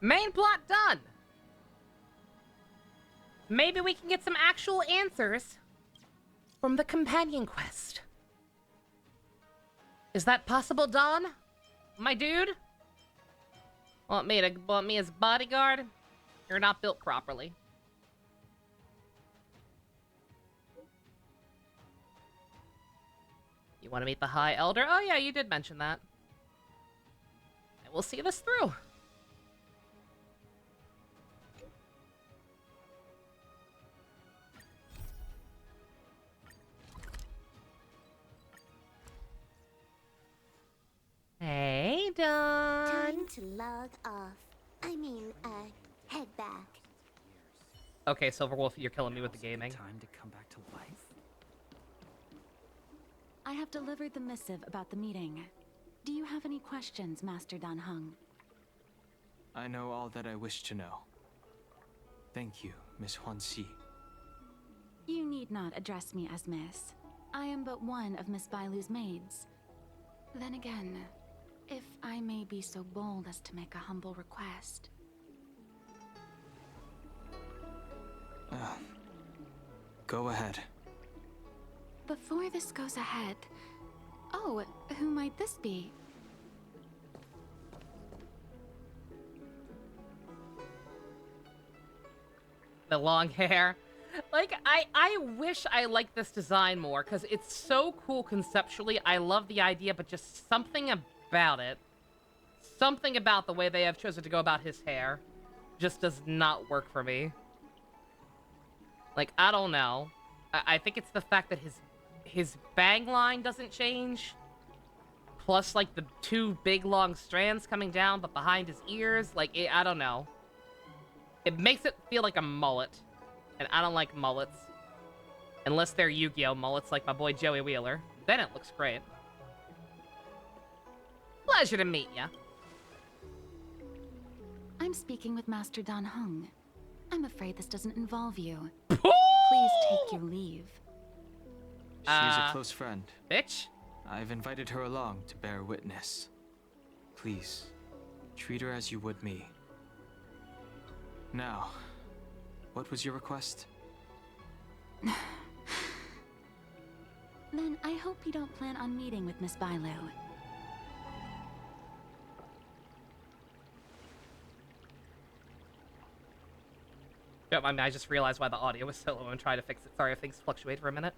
Main plot done! Maybe we can get some actual answers from the companion quest. Is that possible, Don? My dude? Want me as bodyguard? You're not built properly. You want to meet the High Elder? Oh yeah, you did mention that. And we'll see this through. Hey, Don. Time to log off. Head back. Okay, Silverwolf, you're killing me with the gaming. Time to come back to life. I have delivered the missive about the meeting. Do you have any questions, Master Dan Heng? I know all that I wish to know. Thank you, Miss Huanxi. You need not address me as Miss. I am but one of Miss Bailu's maids. Then again, if I may be so bold as to make a humble request. Go ahead. Before this goes ahead... Oh, who might this be? The long hair. Like, I wish I liked this design more, because it's so cool conceptually. I love the idea, but just something about it, something about the way they have chosen to go about his hair just does not work for me. Like, I don't know. I think it's the fact that his bang line doesn't change. Plus, like, the two big, long strands coming down, but behind his ears. Like, I don't know. It makes it feel like a mullet. And I don't like mullets. Unless they're Yu-Gi-Oh! Mullets like my boy Joey Wheeler. Then it looks great. Pleasure to meet ya. I'm speaking with Master Dan Heng. I'm afraid this doesn't involve you. Ooh! Please take your leave. She's a close friend. Bitch. I've invited her along to bear witness. Please, treat her as you would me. Now, what was your request? Then I hope you don't plan on meeting with Miss Bailu. Yep, I mean, I just realized why the audio was so low and tried to fix it. Sorry if things fluctuate for a minute.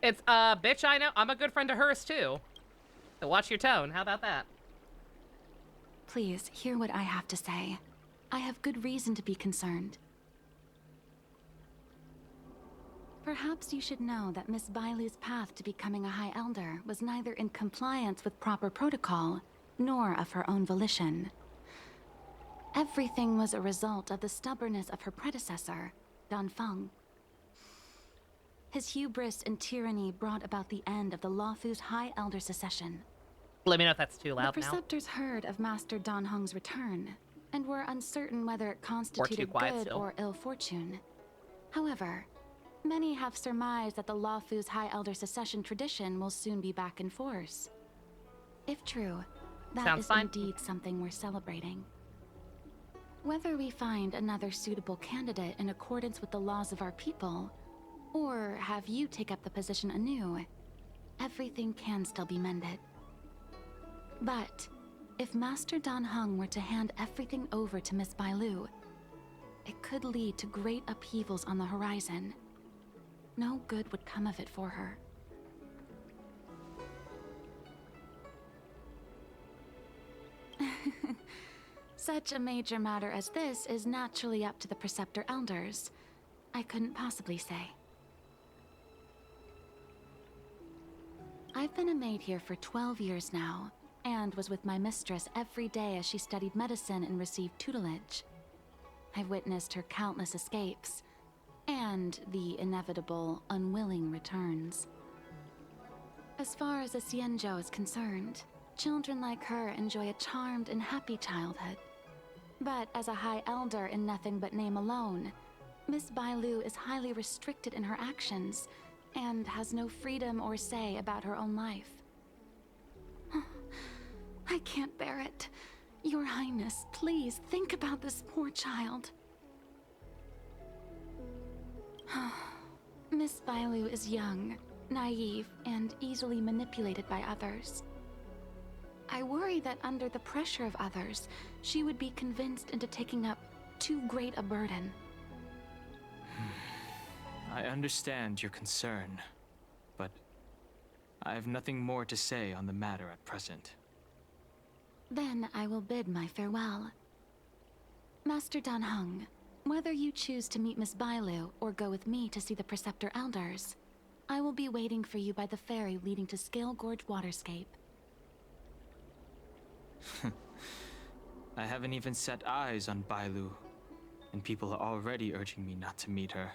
It's, bitch, I know. I'm a good friend of hers, too. So watch your tone. How about that? Please, hear what I have to say. I have good reason to be concerned. Perhaps you should know that Miss Bailu's path to becoming a High Elder was neither in compliance with proper protocol, nor of her own volition. Everything was a result of the stubbornness of her predecessor, Dan Feng. His hubris and tyranny brought about the end of the Luofu's High Elder succession. Let me know if that's too loud The now. preceptors heard of Master Dan Heng's return, and were uncertain whether it constituted good still. or ill fortune. However, many have surmised that the Luofu's High Elder succession tradition will soon be back in force. If true, that Sounds is fine. indeed something worth celebrating. Whether we find another suitable candidate in accordance with the laws of our people, or have you take up the position anew, everything can still be mended. But if Master Dan Heng were to hand everything over to Miss Bailu, it could lead to great upheavals on the horizon. No good would come of it for her. Such a major matter as this is naturally up to the Preceptor Elders. I couldn't possibly say. I've been a maid here for 12 years now, and was with my mistress every day as she studied medicine and received tutelage. I've witnessed her countless escapes, and the inevitable, unwilling returns. As far as a Xianzhou is concerned, children like her enjoy a charmed and happy childhood. But as a High Elder in nothing but name alone, Miss Bailu is highly restricted in her actions, and has no freedom or say about her own life. I can't bear it. Your Highness, please think about this poor child. Miss Bailu is young, naive, and easily manipulated by others. I worry that under the pressure of others, she would be convinced into taking up too great a burden. I understand your concern, but I have nothing more to say on the matter at present. Then I will bid my farewell. Master Dan Heng, whether you choose to meet Miss Bailu or go with me to see the Preceptor Elders, I will be waiting for you by the ferry leading to Scale Gorge Waterscape. I haven't even set eyes on Bailu, and people are already urging me not to meet her.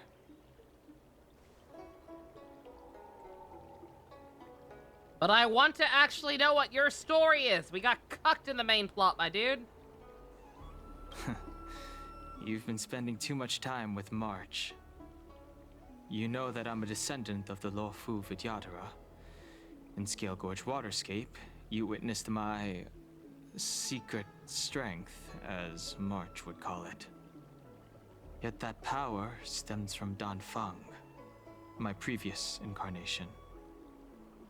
But I want to actually know what your story is. We got cucked in the main plot, my dude. You've been spending too much time with March. You know that I'm a descendant of the Luofu Vidyadhara. In Scale Gorge Waterscape, you witnessed my secret strength, as March would call it. Yet that power stems from Dan Feng, my previous incarnation.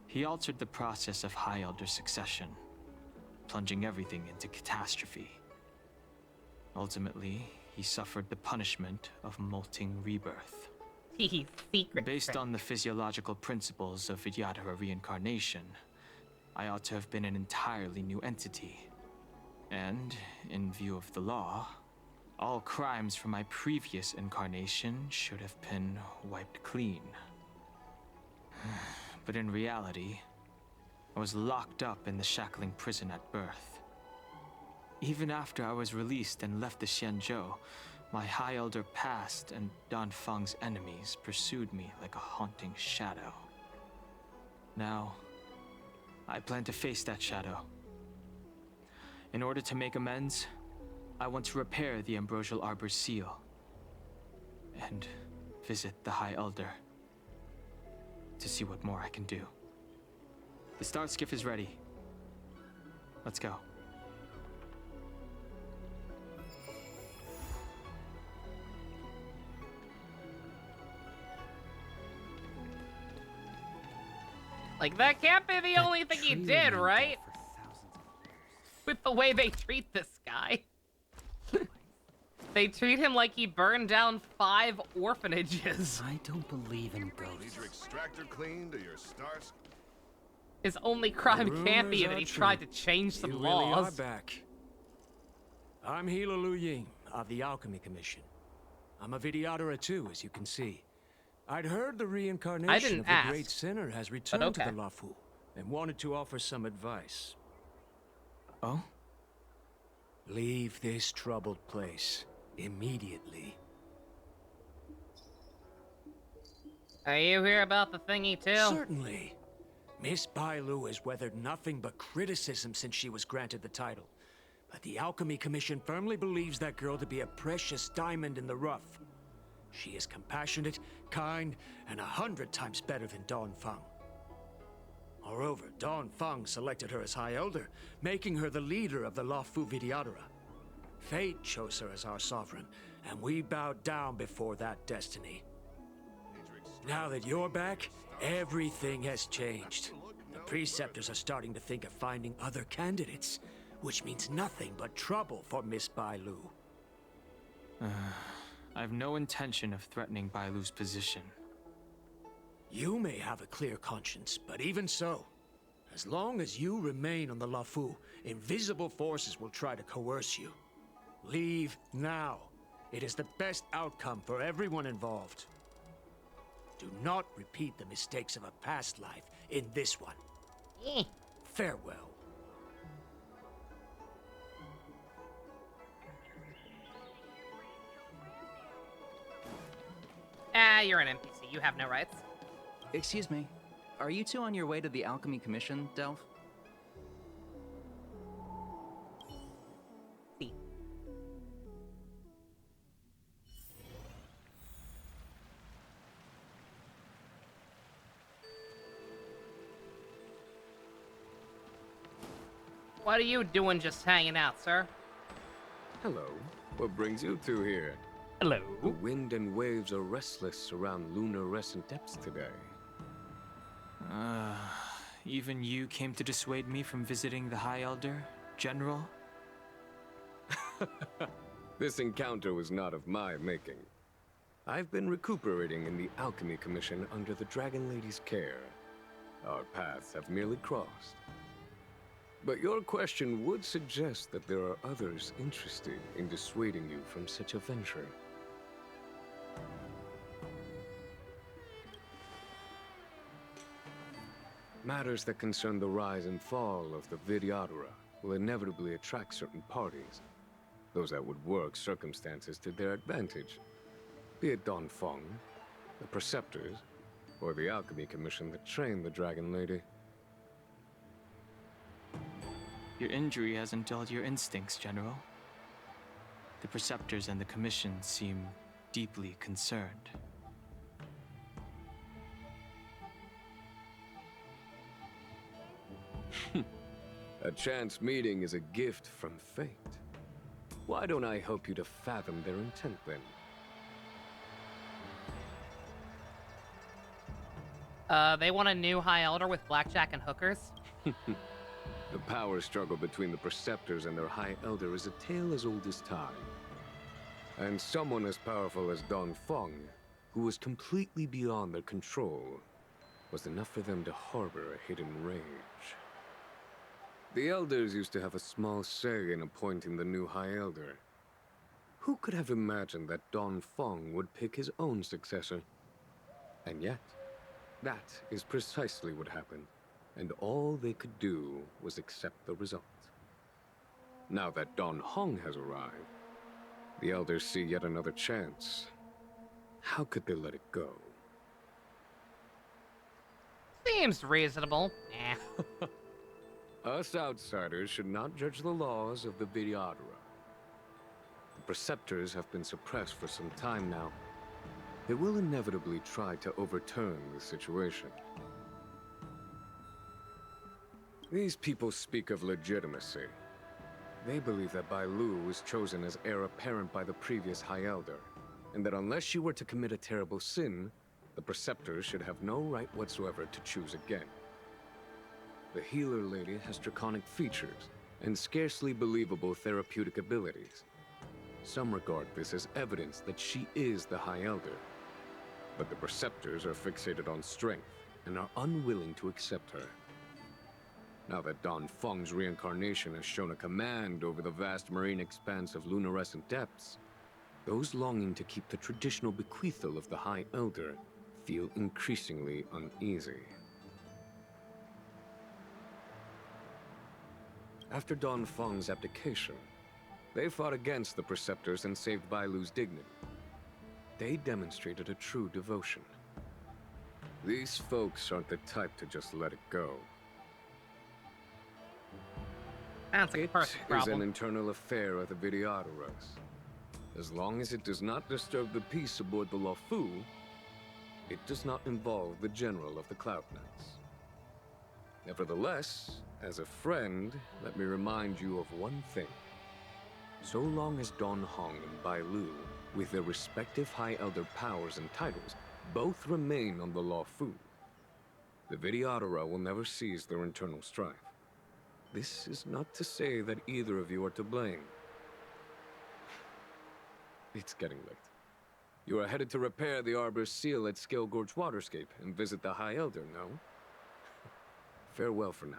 He altered the process of High Elder succession, plunging everything into catastrophe. Ultimately, he suffered the punishment of molting rebirth. Secret. Based on the physiological principles of Vidyadhara reincarnation, I ought to have been an entirely new entity. And, in view of the law, all crimes from my previous incarnation should have been wiped clean. But in reality, I was locked up in the shackling prison at birth. Even after I was released and left the Xianzhou, my High Elder past and Dan Feng's enemies pursued me like a haunting shadow. Now, I plan to face that shadow. In order to make amends, I want to repair the Ambrosial Arbor's seal and visit the High Elder to see what more I can do. The start skiff is ready. Let's go. Like, that can't be the only thing he did, right? With the way they treat this guy. They treat him like he burned down 5 orphanages. I don't believe in ghosts. Need your extractor cleaned or your stars? His only crime can't be Rumors that are he true. tried to change some You laws. really are back. I'm Hila Lu Ying of the Alchemy Commission. I'm a Vidyadhara too, as you can see. I'd heard the reincarnation of the ask, great sinner has returned okay. to the Luofu and wanted to offer some advice. Oh? Leave this troubled place immediately. Are you here about the thingy too? Certainly. Miss Bailu has weathered nothing but criticism since she was granted the title. But the Alchemy Commission firmly believes that girl to be a precious diamond in the rough. She is compassionate, kind, and 100 times better than Dan Feng. Moreover, Dan Feng selected her as High Elder, making her the leader of the Luofu Vidyadhara. Fate chose her as our sovereign, and we bowed down before that destiny. Now that you're back, everything has changed. The Preceptors are starting to think of finding other candidates, which means nothing but trouble for Miss Bailu. I have no intention of threatening Bailu's position. You may have a clear conscience, but even so, as long as you remain on the Luofu, invisible forces will try to coerce you. Leave now. It is the best outcome for everyone involved. Do not repeat the mistakes of a past life in this one. Eh. Farewell. Ah, you're an NPC. You have no rights. Excuse me. Are you two on your way to the Alchemy Commission, Delph? See. What are you doing just hanging out, sir? Hello. What brings you two here? Hello. The wind and waves are restless around lunar-rescent depths today. Even you came to dissuade me from visiting the High Elder, General? This encounter was not of my making. I've been recuperating in the Alchemy Commission under the Dragon Lady's care. Our paths have merely crossed. But your question would suggest that there are others interested in dissuading you from such a venture. Matters that concern the rise and fall of the Vidyadhara will inevitably attract certain parties. Those that would work circumstances to their advantage. Be it Don Feng, the Preceptors, or the Alchemy Commission that trained the Dragon Lady. Your injury hasn't dulled your instincts, General. The Preceptors and the Commission seem deeply concerned. A chance meeting is a gift from fate. Why don't I help you to fathom their intent, then? They want a new High Elder with blackjack and hookers? The power struggle between the Preceptors and their High Elder is a tale as old as time. And someone as powerful as Don Feng, who was completely beyond their control, was enough for them to harbor a hidden rage. The Elders used to have a small say in appointing the new High Elder. Who could have imagined that Don Feng would pick his own successor? And yet, that is precisely what happened, and all they could do was accept the result. Now that Don Hong has arrived, the Elders see yet another chance. How could they let it go? Seems reasonable. Eh. Us outsiders should not judge the laws of the Vidyadhara. The Preceptors have been suppressed for some time now. They will inevitably try to overturn the situation. These people speak of legitimacy. They believe that Bai Lu was chosen as heir apparent by the previous High Elder, and that unless she were to commit a terrible sin, the Preceptors should have no right whatsoever to choose again. The Healer Lady has draconic features and scarcely believable therapeutic abilities. Some regard this as evidence that she is the High Elder. But the Preceptors are fixated on strength and are unwilling to accept her. Now that Don Feng's reincarnation has shown a command over the vast marine expanse of lunarescent depths, those longing to keep the traditional bequeathal of the High Elder feel increasingly uneasy. After Don Feng's abdication, they fought against the Preceptors and saved Bai Lu's dignity. They demonstrated a true devotion. These folks aren't the type to just let it go. That's a It personal is problem. an internal affair of the Vidyadharas. As long as it does not disturb the peace aboard the Luofu, it does not involve the General of the Cloud Knights. Nevertheless, as a friend, let me remind you of one thing. So long as Don Hong and Bai Lu, with their respective High Elder powers and titles, both remain on the Luofu, the Vidyadhara will never cease their internal strife. This is not to say that either of you are to blame. It's getting late. You are headed to repair the Arbor's seal at Scale Gorge Waterscape and visit the High Elder, no? Farewell for now.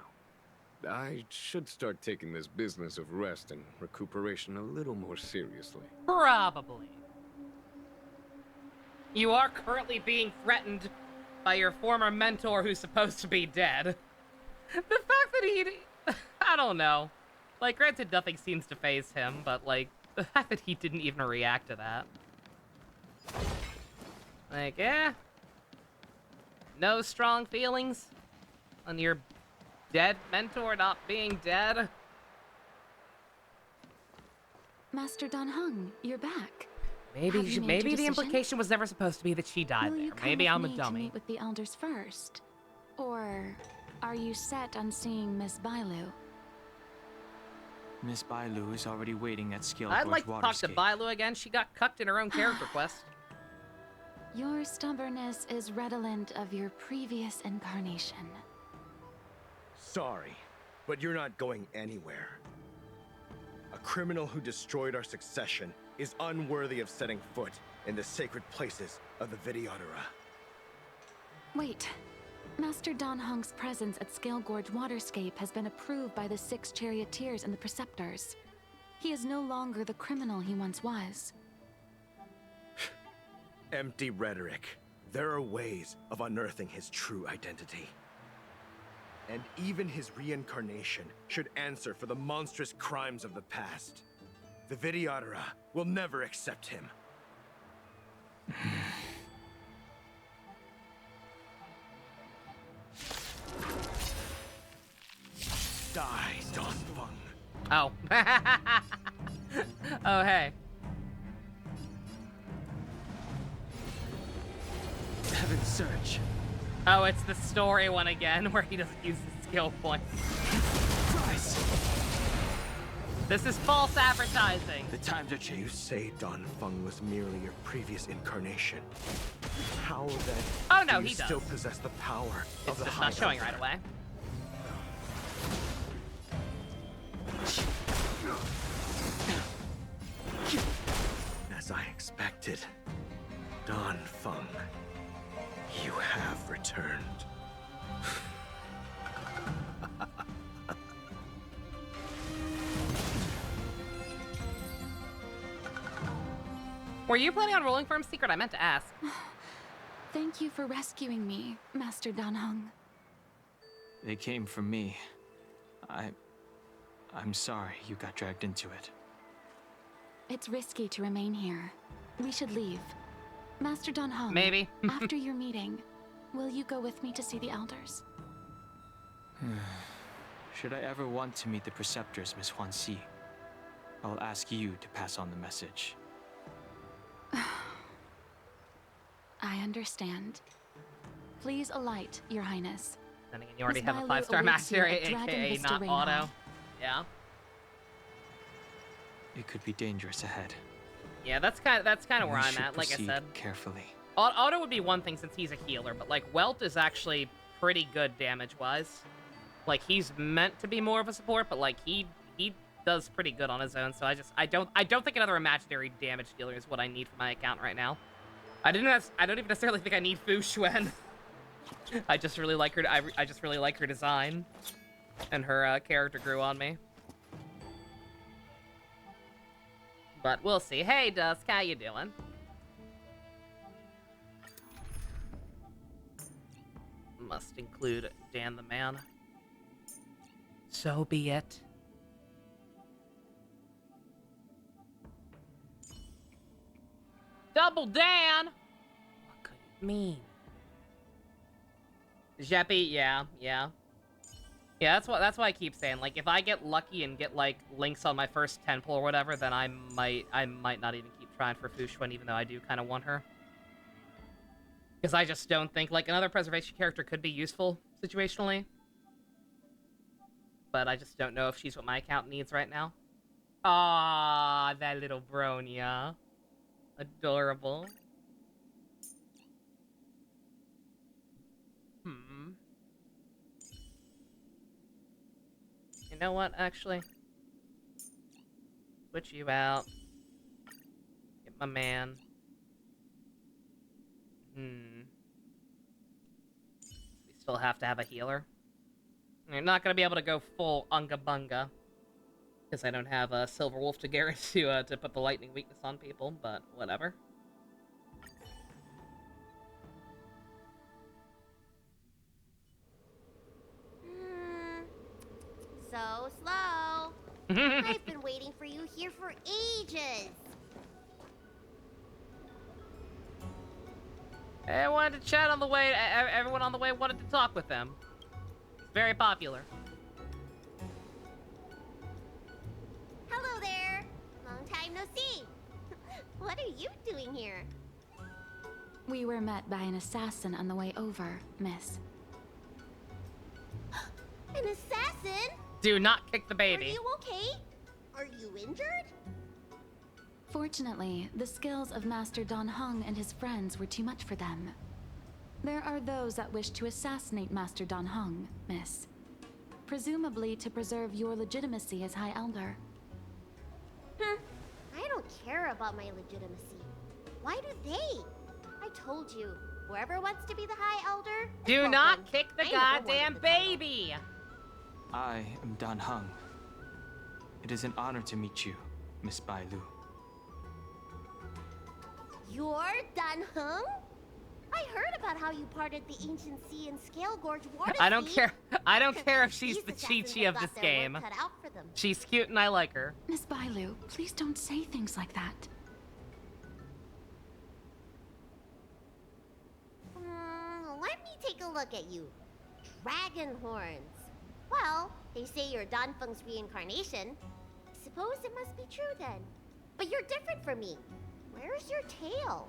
I should start taking this business of rest and recuperation a little more seriously. Probably. You are currently being threatened by your former mentor who's supposed to be dead. The fact that he... I don't know. Like, granted, nothing seems to faze him, but, like, the fact that he didn't even react to that. Like, yeah. No strong feelings on your dead mentor not being dead. Master Don Hung, you're back. Maybe Have you made maybe your the decision? implication was never supposed to be that she died Will you there. come Maybe with I'm a me to dummy. meet with the elders first? Or are you set on seeing Miss Bailu? Miss Bailu is already waiting at Scale I'd Gorge like to talk to Waterscape. Bailu again. She got cucked in her own character quest. Your stubbornness is redolent of your previous incarnation. Sorry, but you're not going anywhere. A criminal who destroyed our succession is unworthy of setting foot in the sacred places of the Videodora. Wait. Master Don Heng's presence at Scale Gorge Waterscape has been approved by the 6 charioteers and the preceptors. He is no longer the criminal he once was. Empty rhetoric. There are ways of unearthing his true identity. And even his reincarnation should answer for the monstrous crimes of the past. The Videodora will never accept him. Die, Don Feng. Oh. Oh, hey. Heaven Search. Oh, it's the story one again, where he doesn't use the skill points. Price. This is false advertising. The times are You changing. say Don Feng was merely your previous incarnation. How then Oh, no, do you he does. still possess the power It's of the just High not showing Elder? right away. As I expected, Don Feng, you have returned. Were you planning on rolling for him, Secret? I meant to ask. Thank you for rescuing me, Master Dan Heng. They came for me. I'm sorry you got dragged into it. It's risky to remain here. We should leave. Master Dan Heng. Maybe. After your meeting, will you go with me to see the elders? Should I ever want to meet the preceptors, Miss Huanxi, I'll ask you to pass on the message. I understand. Please alight, Your Highness. Then again, you already Miss have a Bailu 5-star awaits you mastery, at Dragon aka Vista not Ring auto. Hall. Yeah. It could be dangerous ahead. Yeah, that's kind of where We I'm should at, like I proceed said. carefully. Auto would be one thing since he's a healer, but like Welt is actually pretty good damage-wise. Like he's meant to be more of a support, but like he does pretty good on his own. So I don't think another imaginary damage dealer is what I need for my account right now. I don't even necessarily think I need Fu Xuan. I just really like her. I just really like her design, and her character grew on me. But we'll see. Hey, Dusk, how you doing? Must include Dan the Man. So be it. Double Dan! What could it mean? Jeppy, yeah. Yeah, that's why I keep saying, like, if I get lucky and get, like, links on my first 10 pull or whatever, then I might not even keep trying for Fu Xuan, even though I do kind of want her. Because I just don't think, like, another preservation character could be useful, situationally. But I just don't know if she's what my account needs right now. Ah, that little Bronya. Adorable. You know what, actually? Switch you out. Get my man. We still have to have a healer. You're not gonna be able to go full Unga Bunga. Because I don't have a Silver Wolf to guarantee to put the lightning weakness on people, but whatever. So slow. I've been waiting for you here for ages. I wanted to chat on the way. Everyone on the way wanted to talk with them. It's very popular. Hello there. Long time no see. What are you doing here? We were met by an assassin on the way over, miss. An assassin? Do not kick the Are baby. you okay? Are you injured? Fortunately, the skills of Master Dan Heng and his friends were too much for them. There are those that wish to assassinate Master Dan Heng, Miss. Presumably to preserve your legitimacy as High Elder. I don't care about my legitimacy. Why do they? I told you, whoever wants to be the High Elder. is Do not welcome. kick the I never wanted goddamn the title. baby! I am Dan Heng. It is an honor to meet you, Miss Bai Lu. You're Dan Heng? I heard about how you parted the ancient sea in Scale Gorge water. I don't care. I don't care if she's These the assassins Chi-Chi have of got this their game. work cut out for them. She's cute and I like her. Miss Bailu, please don't say things like that. Let me take a look at you. Dragon horns. Well, they say you're Dan Feng's reincarnation. Suppose it must be true then. But you're different from me. Where's your tail?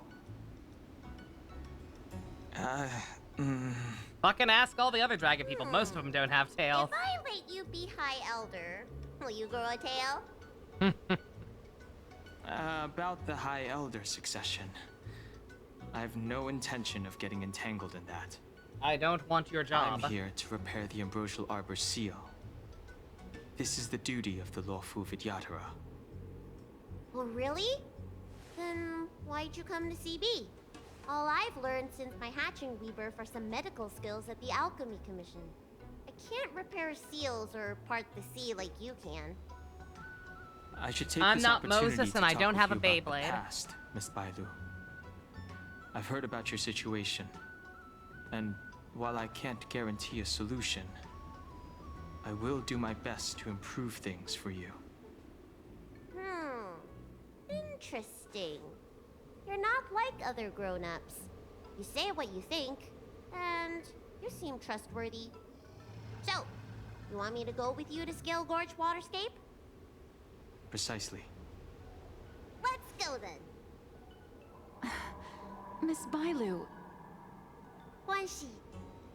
Fucking ask all the other dragon people. Most of them don't have tails. If I let you be High Elder, will you grow a tail? About the High Elder succession. I have no intention of getting entangled in that. I don't want your job. I'm here to repair the Ambrosial Arbor's seal. This is the duty of the lawful Vidyadhara. Oh, really? Then why'd you come to CB? All I've learned since my hatching rebirth are some medical skills at the Alchemy Commission. I can't repair seals or part the sea like you can. I should take I'm this not opportunity Moses to and I talk don't with have you a about the Beyblade. past, Miss Bailu. I've heard about your situation, and while I can't guarantee a solution, I will do my best to improve things for you. Interesting. You're not like other grown-ups. You say what you think, and you seem trustworthy. So, you want me to go with you to Scale Gorge Waterscape? Precisely. Let's go then. Miss Bailu, Guanxi,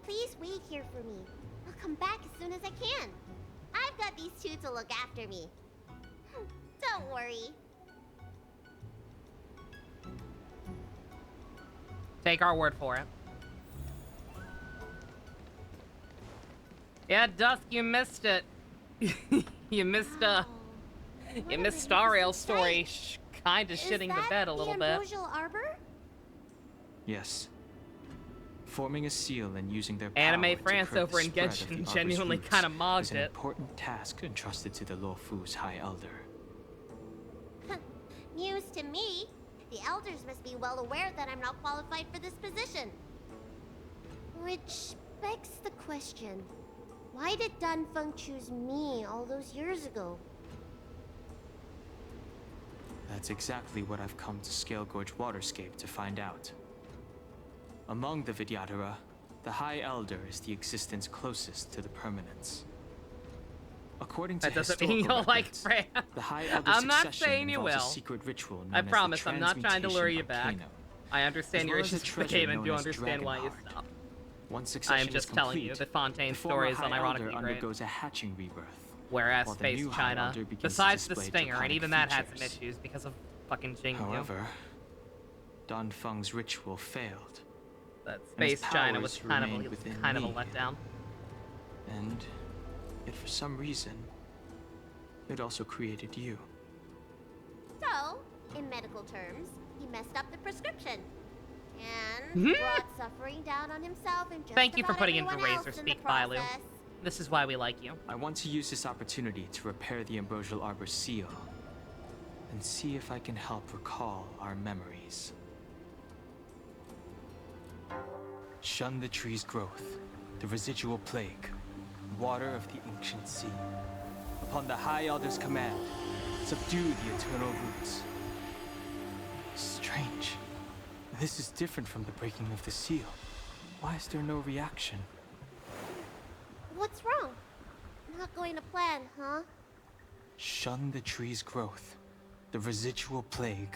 please wait here for me. I'll come back as soon as I can. I've got these two to look after me. Don't worry. Take our word for it. Yeah, Dusk, you missed it. You missed you missed Stariel's story, kinda shitting the bed a little bit. Ambrosial Arbor? Yes. Forming a seal and using their Anime power to France curb the over in spread of Genshin the Arbor's genuinely roots kinda is mogged an it. important task entrusted to the Luofu's High Elder. News to me. The elders must be well aware that I'm not qualified for this position. Which begs the question, why did Dan Feng choose me all those years ago? That's exactly what I've come to Scale Gorge Waterscape to find out. Among the Vidyadhara, the High Elder is the existence closest to the permanence. According to That doesn't historical mean you'll like records, Freya. the High Elder's I'm not succession saying you involves will. a secret ritual known I as the promise, I'm not trying to lure you Transmutation back. Arcanum, I understand as your well as a issues with the treasure game and known do as understand why you Dragonheart. stopped. Once I succession am just is telling you complete, that Fontaine's the former story is High unironically Elder great. undergoes a hatching rebirth. Whereas while the Space new High China, Elder begins to besides the display stinger, and draconic even that had some features. issues because of fucking Jingyu. However, Dan Feng's ritual failed, That and his Space China powers was kind of remained a within kind of a me. letdown. and yet for some reason, it also created you. So, in medical terms, he messed up the prescription. And brought suffering down on himself and just Thank you for about putting in everyone for else Razor in the Speak, Bailu. process. This is why we like you. I want to use this opportunity to repair the Ambrosial Arbor's seal and see if I can help recall our memories. Shun the tree's growth, the residual plague, water of the ancient sea. Upon the High Elder's command, subdue the eternal roots. Strange. This is different from the breaking of the seal. Why is there no reaction? What's wrong? Not going to plan, huh? Shun the tree's growth, the residual plague.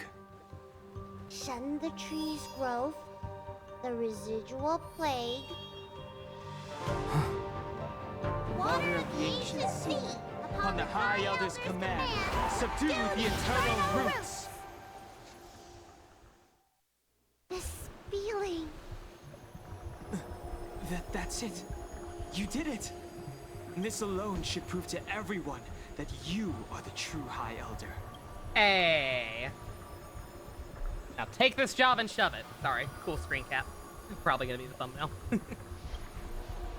Shun the tree's growth, the residual plague. Water of the ancient sea, Upon the High Elder's command, subdue the eternal roots! This feeling. That's it. You did it. And this alone should prove to everyone that you are the true High Elder. Hey. Now take this job and shove it. Sorry, cool screen cap. Probably gonna be the thumbnail.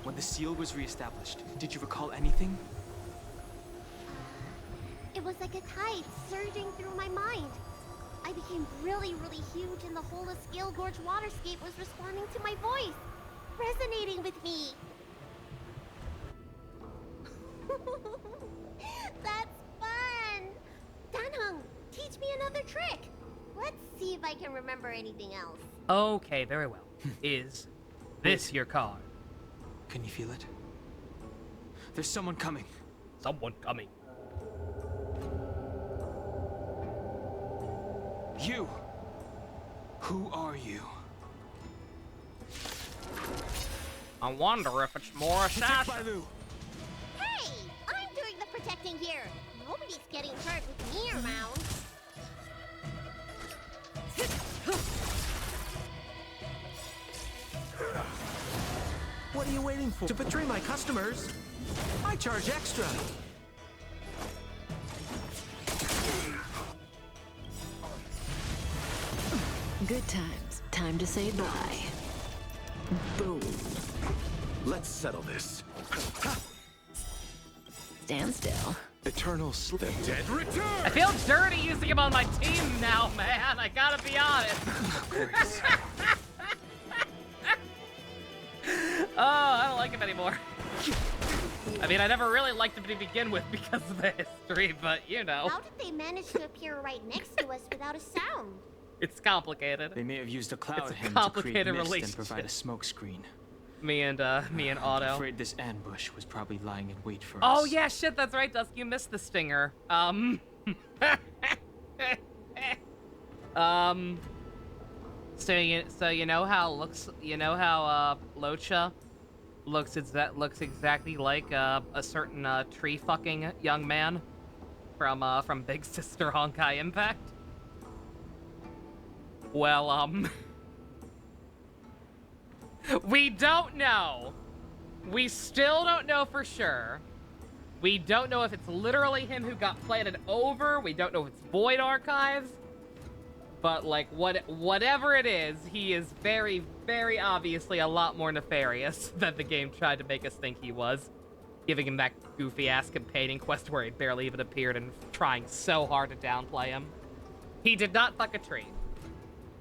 When the seal was reestablished, did you recall anything? It was like a tide surging through my mind. I became really, really huge, and the whole of Scale Gorge waterscape was responding to my voice, resonating with me. That's fun! Danheng, teach me another trick. Let's see if I can remember anything else. Okay, very well. Is this your card? Can you feel it? There's someone coming. Someone coming. You! Who are you? I wonder if it's more assassin. Bailu! Hey! I'm doing the protecting here. Nobody's getting hurt with me around. What are you waiting for? To betray my customers? I charge extra. Good times. Time to say bye. Boom. Let's settle this. Stand still. Eternal sleep. The dead return! I feel dirty using him on my team now, man. I gotta be honest. Oh, I don't like him anymore. I mean, I never really liked him to begin with because of the history, but you know. How did they manage to appear right next to us without a sound? It's complicated. They may have used a cloud It's a hymn to create complicated mist and relationship. provide a smoke screen. Me and I'm Otto. afraid this ambush was probably lying in wait for us. Oh yeah, shit, that's right, Dusk. You missed the stinger. So you know how Locha looks exactly like a certain tree fucking young man from Big Sister Honkai Impact. Well, we don't know. We still don't know for sure. We don't know if it's literally him who got planted over. We don't know if it's Void Archives. But, like, whatever it is, he is very, very obviously a lot more nefarious than the game tried to make us think he was. Giving him that goofy-ass companion quest where he barely even appeared and trying so hard to downplay him. He did not fuck a tree.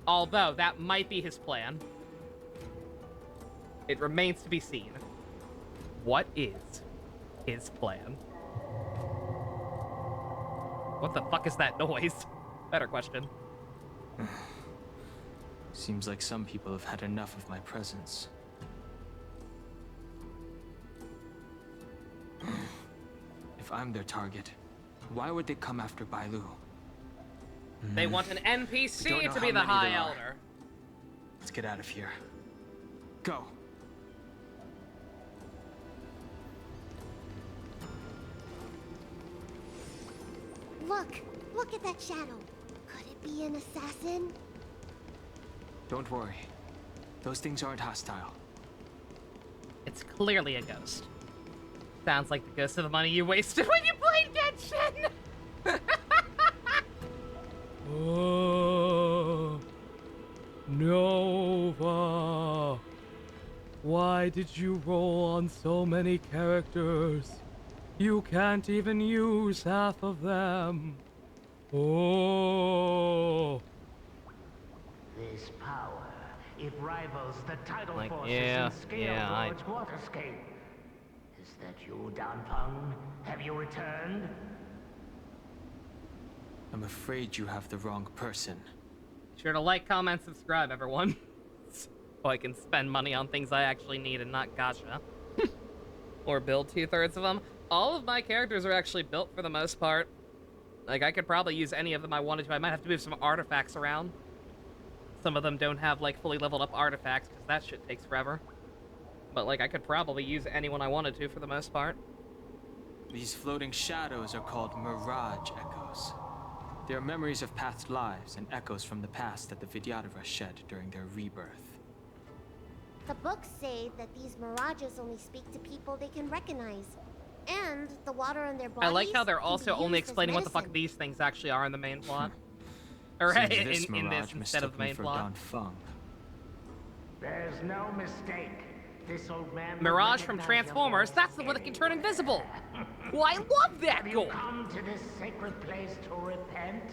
Although, that might be his plan. It remains to be seen. What is his plan? What the fuck is that noise? Better question. Seems like some people have had enough of my presence. If I'm their target, why would they come after Bailu? They want an Don't NPC know to how be the many High there are. Elder. Let's get out of here. Go. Look at that shadow. Could it be an assassin? Don't worry. Those things aren't hostile. It's clearly a ghost. Sounds like the ghost of the money you wasted when you played Genshin! Oh, Nova. Why did you roll on so many characters? You can't even use half of them. Oh. This power, it rivals the tidal Like, forces yeah, in Scale yeah, Gorge Waterscape. Is that you, Danpeng? Have you returned? I'm afraid you have the wrong person. Sure to like, comment, subscribe, everyone. So I can spend money on things I actually need and not gacha. Or build 2/3 of them. All of my characters are actually built for the most part. Like, I could probably use any of them I wanted to. I might have to move some artifacts around. Some of them don't have, like, fully leveled up artifacts, because that shit takes forever. But, like, I could probably use anyone I wanted to for the most part. These floating shadows are called Mirage Echoes. They are memories of past lives and echoes from the past that the Vidyadhara shed during their rebirth. The books say that these mirages only speak to people they can recognize. And the water in their bodies I like how they're can also be only used as explaining what the fuck medicine. these things actually are in the main plot. Or Seems in this this mirage instead of mistook the me main for plot. Don Feng. There's no mistake. This old man. Mirage from Transformers, that's the one that can turn invisible. Well, I love that Have you goal. come to this sacred place to repent?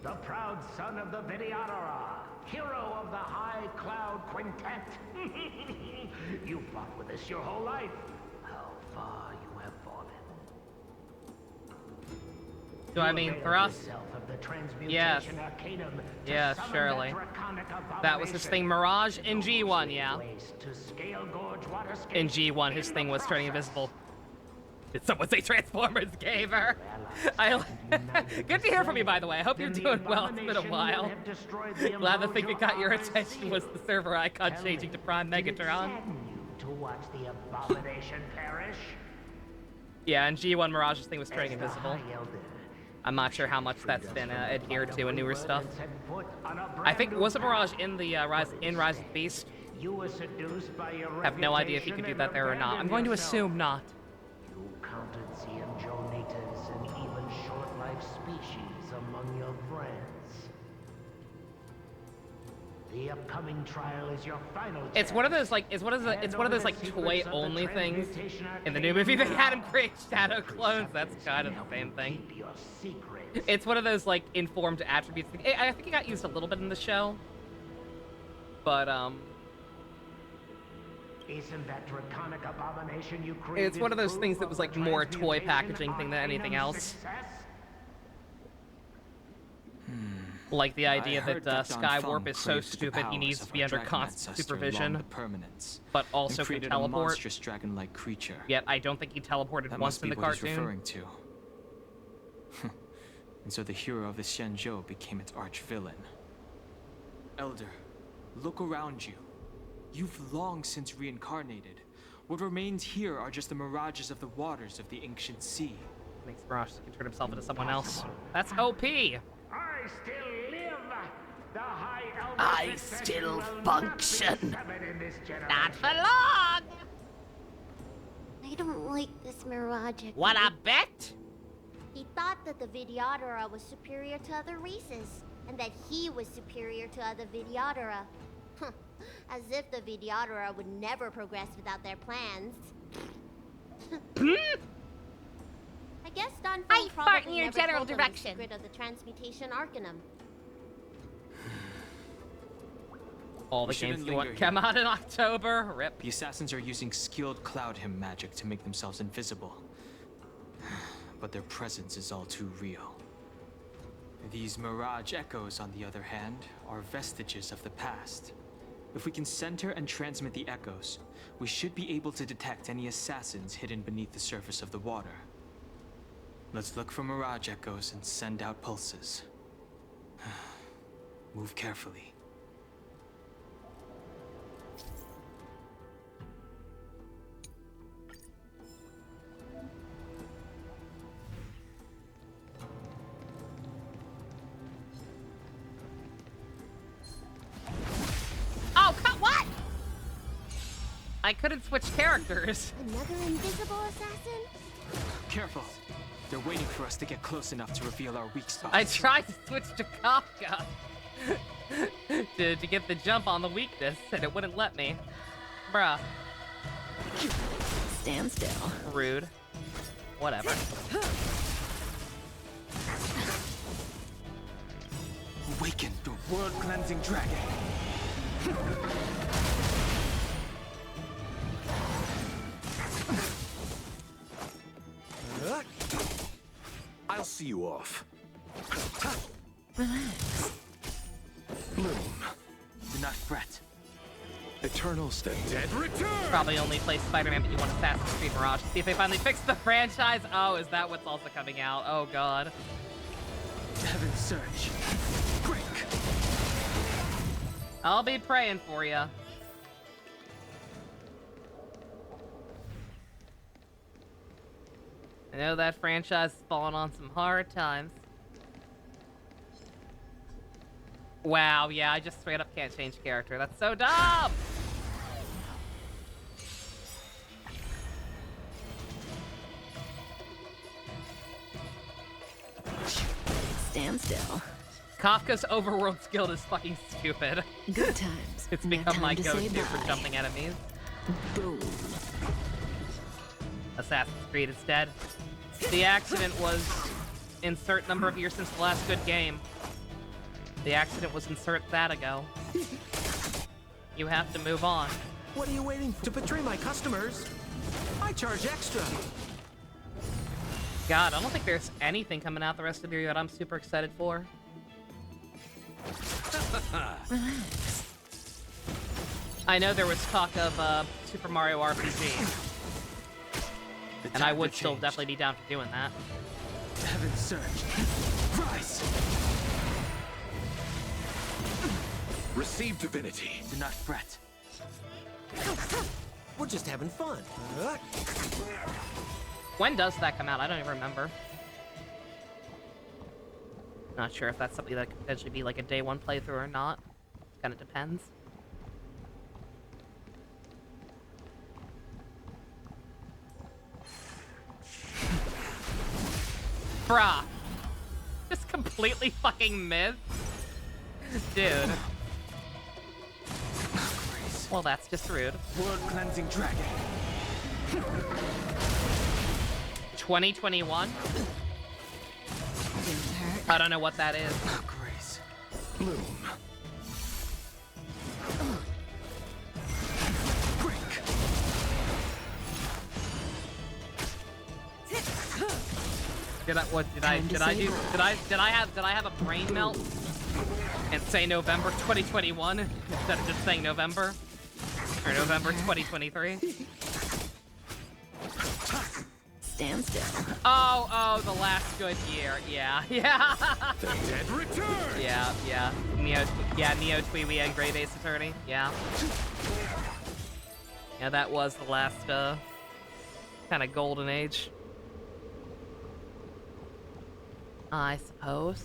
The proud son of the Vidyadhara, hero of the High Cloud Quintet. You fought with us your whole life. How far you have fallen. So I mean, for us, yes. Yes, surely. That was his thing, Mirage in G1, yeah. In G1, his thing was turning invisible. Did someone say Transformers Gamer? Good to hear from you, by the way. I hope you're doing well. It's been a while. Glad the thing that got your attention was the server icon changing to Prime Megatron. To watch the abomination perish? Yeah, and G1 Mirage's thing was turning invisible. I'm not sure how much that's been adhered to in newer stuff. I think, was it Mirage in the Rise of the Beast? You were seduced by your Have no idea if you could do that there or not. I'm going to assume not. You counted Xianzhou and even short-life species among your friends. The upcoming trial is your final test. It's one of those like toy only things. In the new movie, they had him create shadow clones. That's kind of the same thing. It's one of those like informed attributes. I think it got used a little bit in the show, but Isn't that draconic abomination you created? it's one of those things that was like more toy packaging thing than anything else. Like the idea that Skywarp is so stupid he needs to be under constant supervision, but also can teleport. A monstrous dragon-like creature. Yet I don't think he teleported That once must in be the what he's cartoon. referring to. And so the hero of the Xianzhou became its arch-villain. Elder, look around you. You've long since reincarnated. What remains here are just the mirages of the waters of the ancient sea. Makes Mirage can turn himself into someone else. That's OP. I still live. The High Elder I still function. Not for long. I don't like this Mirage. What a bet? He thought that the Vidyadhara was superior to other races, and that he was superior to other Vidyadhara. As if the Vidyadhara would never progress without their plans. I guess Don Feng fart in your never general told them direction. the secret of the transmutation Arcanum. All the We shouldn't games you want linger come here. out in October. Rip. The assassins are using skilled cloud hymn magic to make themselves invisible. But their presence is all too real. These mirage echoes, on the other hand, are vestiges of the past. If we can center and transmit the echoes, we should be able to detect any assassins hidden beneath the surface of the water. Let's look for mirage echoes and send out pulses. Move carefully. Oh, what? I couldn't switch characters. Another invisible assassin? Careful. They're waiting for us to get close enough to reveal our weak spots. I tried to switch to Kafka to get the jump on the weakness, and it wouldn't let me. Bruh. Stand still. Rude. Whatever. Awaken the world-cleansing dragon. I'll see you off. Relax. Bloom. Do not fret. Eternal step. Dead return! Probably only play Spider-Man, but you want Assassin's Creed Mirage. See if they finally fix the franchise. Oh, is that what's also coming out? Oh, God. Heaven Surge. Break. I'll be praying for you. I know that franchise has fallen on some hard times. Wow, yeah, I just straight up can't change character. That's so dumb! Stand still. Kafka's overworld skill is fucking stupid. Good times. It's Now become time my to say go-to for bye. jumping enemies. Boom. Assassin's Creed is dead. The accident was insert number of years since the last good game. The accident was insert that ago. You have to move on. What are you waiting for? To betray my customers? I charge extra. God, I don't think there's anything coming out the rest of the year that I'm super excited for. Relax. I know there was talk of Super Mario RPG. And I would still definitely be down for doing that. Heaven surged. Rise! Receive divinity. Do not fret. We're just having fun. When does that come out? I don't even remember. Not sure if that's something that could potentially be like a day one playthrough or not. Kind of depends. Bruh. Just completely fucking missed. Dude. Well, that's just rude. World cleansing dragon. 2021? Didn't hurt. I don't know what that is. Grace. Bloom. Break. Did I have a brain melt and say November 2021 instead of just saying November? Or November 2023? Stand still. Oh, the last good year. Yeah. The dead return. Yeah. Neo Tweewee and Great Ace Attorney. Yeah. Yeah, that was the last kind of golden age. I suppose.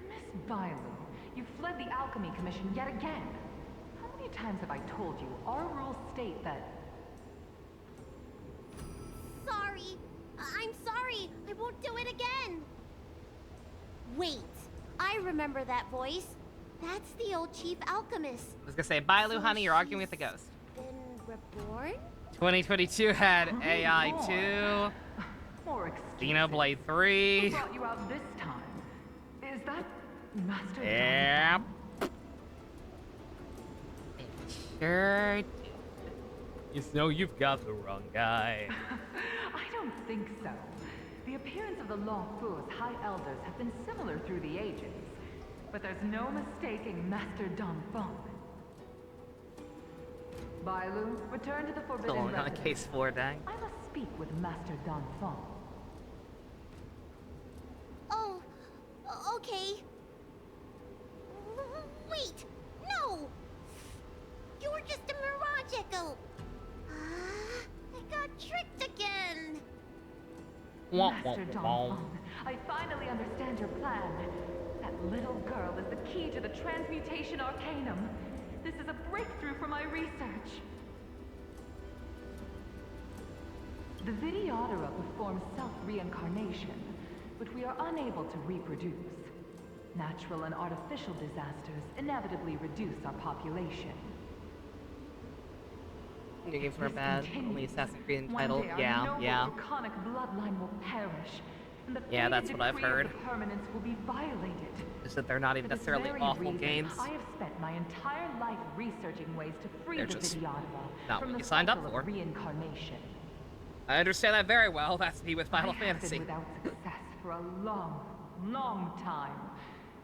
Miss Bailu, you fled the Alchemy Commission yet again. How many times have I told you our rules state that... Sorry. I'm sorry. I won't do it again. Wait. I remember that voice. That's the old chief alchemist. I was gonna say, Bailu, honey, you're arguing with the ghost. Been reborn? 2022 had AI 2, More excuses. Xenoblade Who 3. brought you out this time? Is that Master Yep. Don? Sure. You know you've got the wrong guy. I don't think so. The appearance of the Lawfur's High Elders have been similar through the ages. But there's no mistaking Master Don Feng. Bailu, return to the Forbidden Still on Residence. case 4, dang. I must speak with Master Don Feng. Oh, okay. Wait, no! You were just a mirage echo. I got tricked again. Master Don Feng, I finally understand your plan. That little girl is the key to the transmutation arcanum. This is a breakthrough for my research. The Vidyadhara performs self-reincarnation, but we are unable to reproduce. Natural and artificial disasters inevitably reduce our population. New games were bad. Only Assassin's Creed entitled. One day our Yeah. noble draconic bloodline will perish, and the Yeah, that's fated what I've decree of heard. the permanence will be violated. Is that they're not even For this necessarily very awful reason, games. I have spent my entire life researching ways to free They're the just Vidyadhara not from what the you signed up cycle for. of reincarnation. I understand that very well. That's me with Final I have Fantasy. been without success for a long, long time.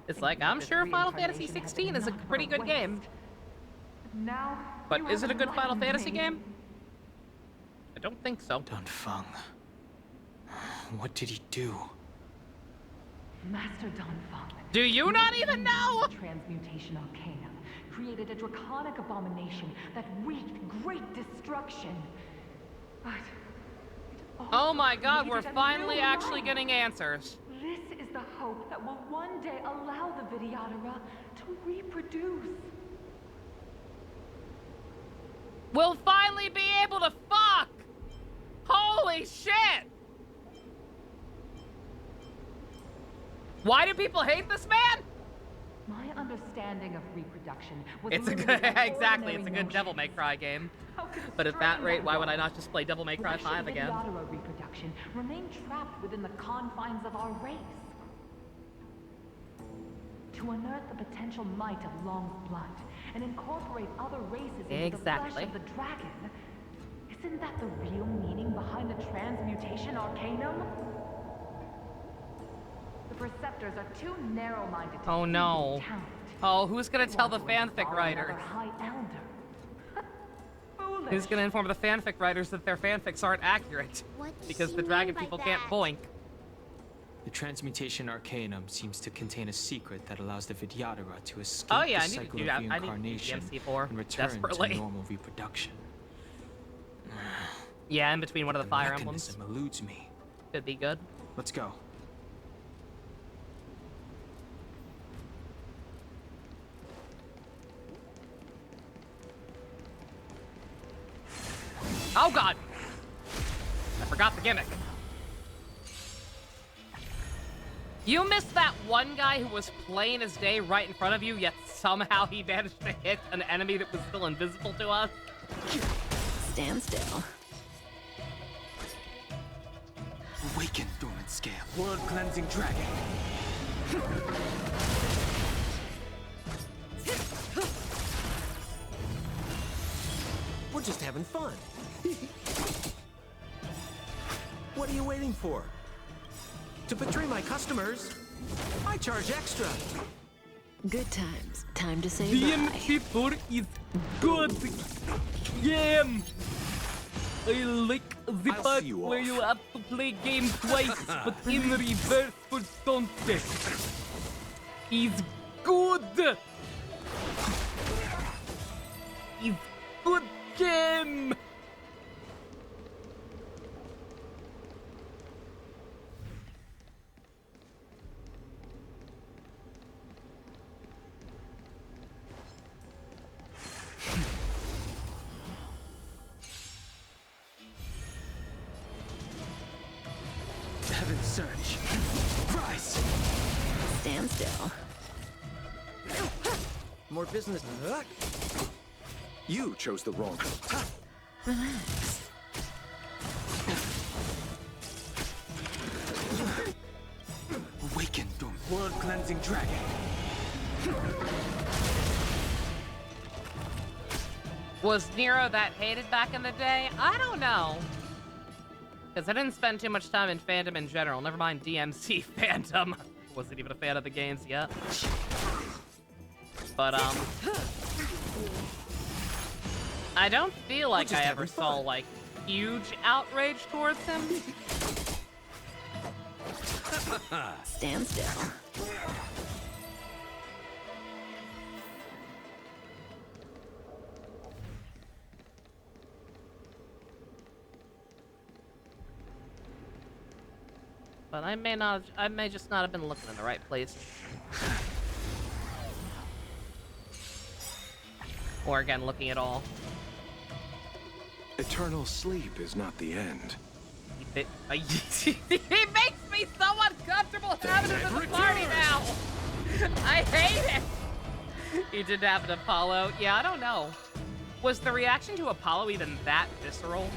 It's like, I'm sure Final Fantasy 16 is a pretty good game. Now, But you is have it a good Final enlightened Fantasy me. game? I don't think so. Don Feng. What did he do? Master Donfeng. Do you not even know? Transmutation Arcanum created a draconic abomination that wreaked great destruction. But oh my god, we're created a finally new actually life. getting answers. This is the hope that will one day allow the Vidyadhara to reproduce. We'll finally be able to fuck! Holy shit! Why do people hate this man? My understanding of reproduction was It's a limited good, by exactly, ordinary it's a good notions. Devil May Cry game. How But at that constrained rate, I why would I was. not just play Devil May Cry Why should 5 again? Vidyadhara reproduction remain trapped within the confines of our race? To unearth the potential might of Long's blood and incorporate other races into the Exactly. flesh of the dragon, isn't that the real meaning behind the Transmutation Arcanum? The Preceptors are too narrow-minded to Oh see no. this talent. Oh, who's gonna They tell the want to fanfic install writers? another High Elder. Who's Foolish. gonna inform the fanfic writers that their fanfics aren't accurate? What does Because she the mean dragon by people that? can't boink. The Transmutation Arcanum seems to contain a secret that allows the Vidyadhara to escape Oh yeah, the I need to cycle do of that. I need to do reincarnation DMC4 and return desperately. to normal reproduction. Yeah, in between one of the Fire Emblems. mechanism eludes me. Could be good. Let's go. Oh god! I forgot the gimmick. You missed that one guy who was plain as day right in front of you, yet somehow he managed to hit an enemy that was still invisible to us? Stand still. Awaken, dormant scale. Blood cleansing dragon. We're just having fun. What are you waiting for? To betray my customers, I charge extra. Good times. Time to say bye. DMC4 is good game. I like the I'll part see you where off. you have to play game twice, but in reverse for sunset. Is good. Is good game. Heaven's surge. Rise. Stand still. More business. You chose the wrong. Relax. Awaken, dormant. Blood cleansing dragon. Was Nero that hated back in the day? I don't know. Because I didn't spend too much time in fandom in general. Never mind DMC fandom. Wasn't even a fan of the games yet. But, I don't feel like just I ever having saw, fun. like, huge outrage towards him. Stand still. But I may just not have been looking in the right place. Or again, looking at all. Eternal sleep is not the end. He makes me so uncomfortable having him in the party now! I hate it! He didn't have an Apollo. Yeah, I don't know. Was the reaction to Apollo even that visceral?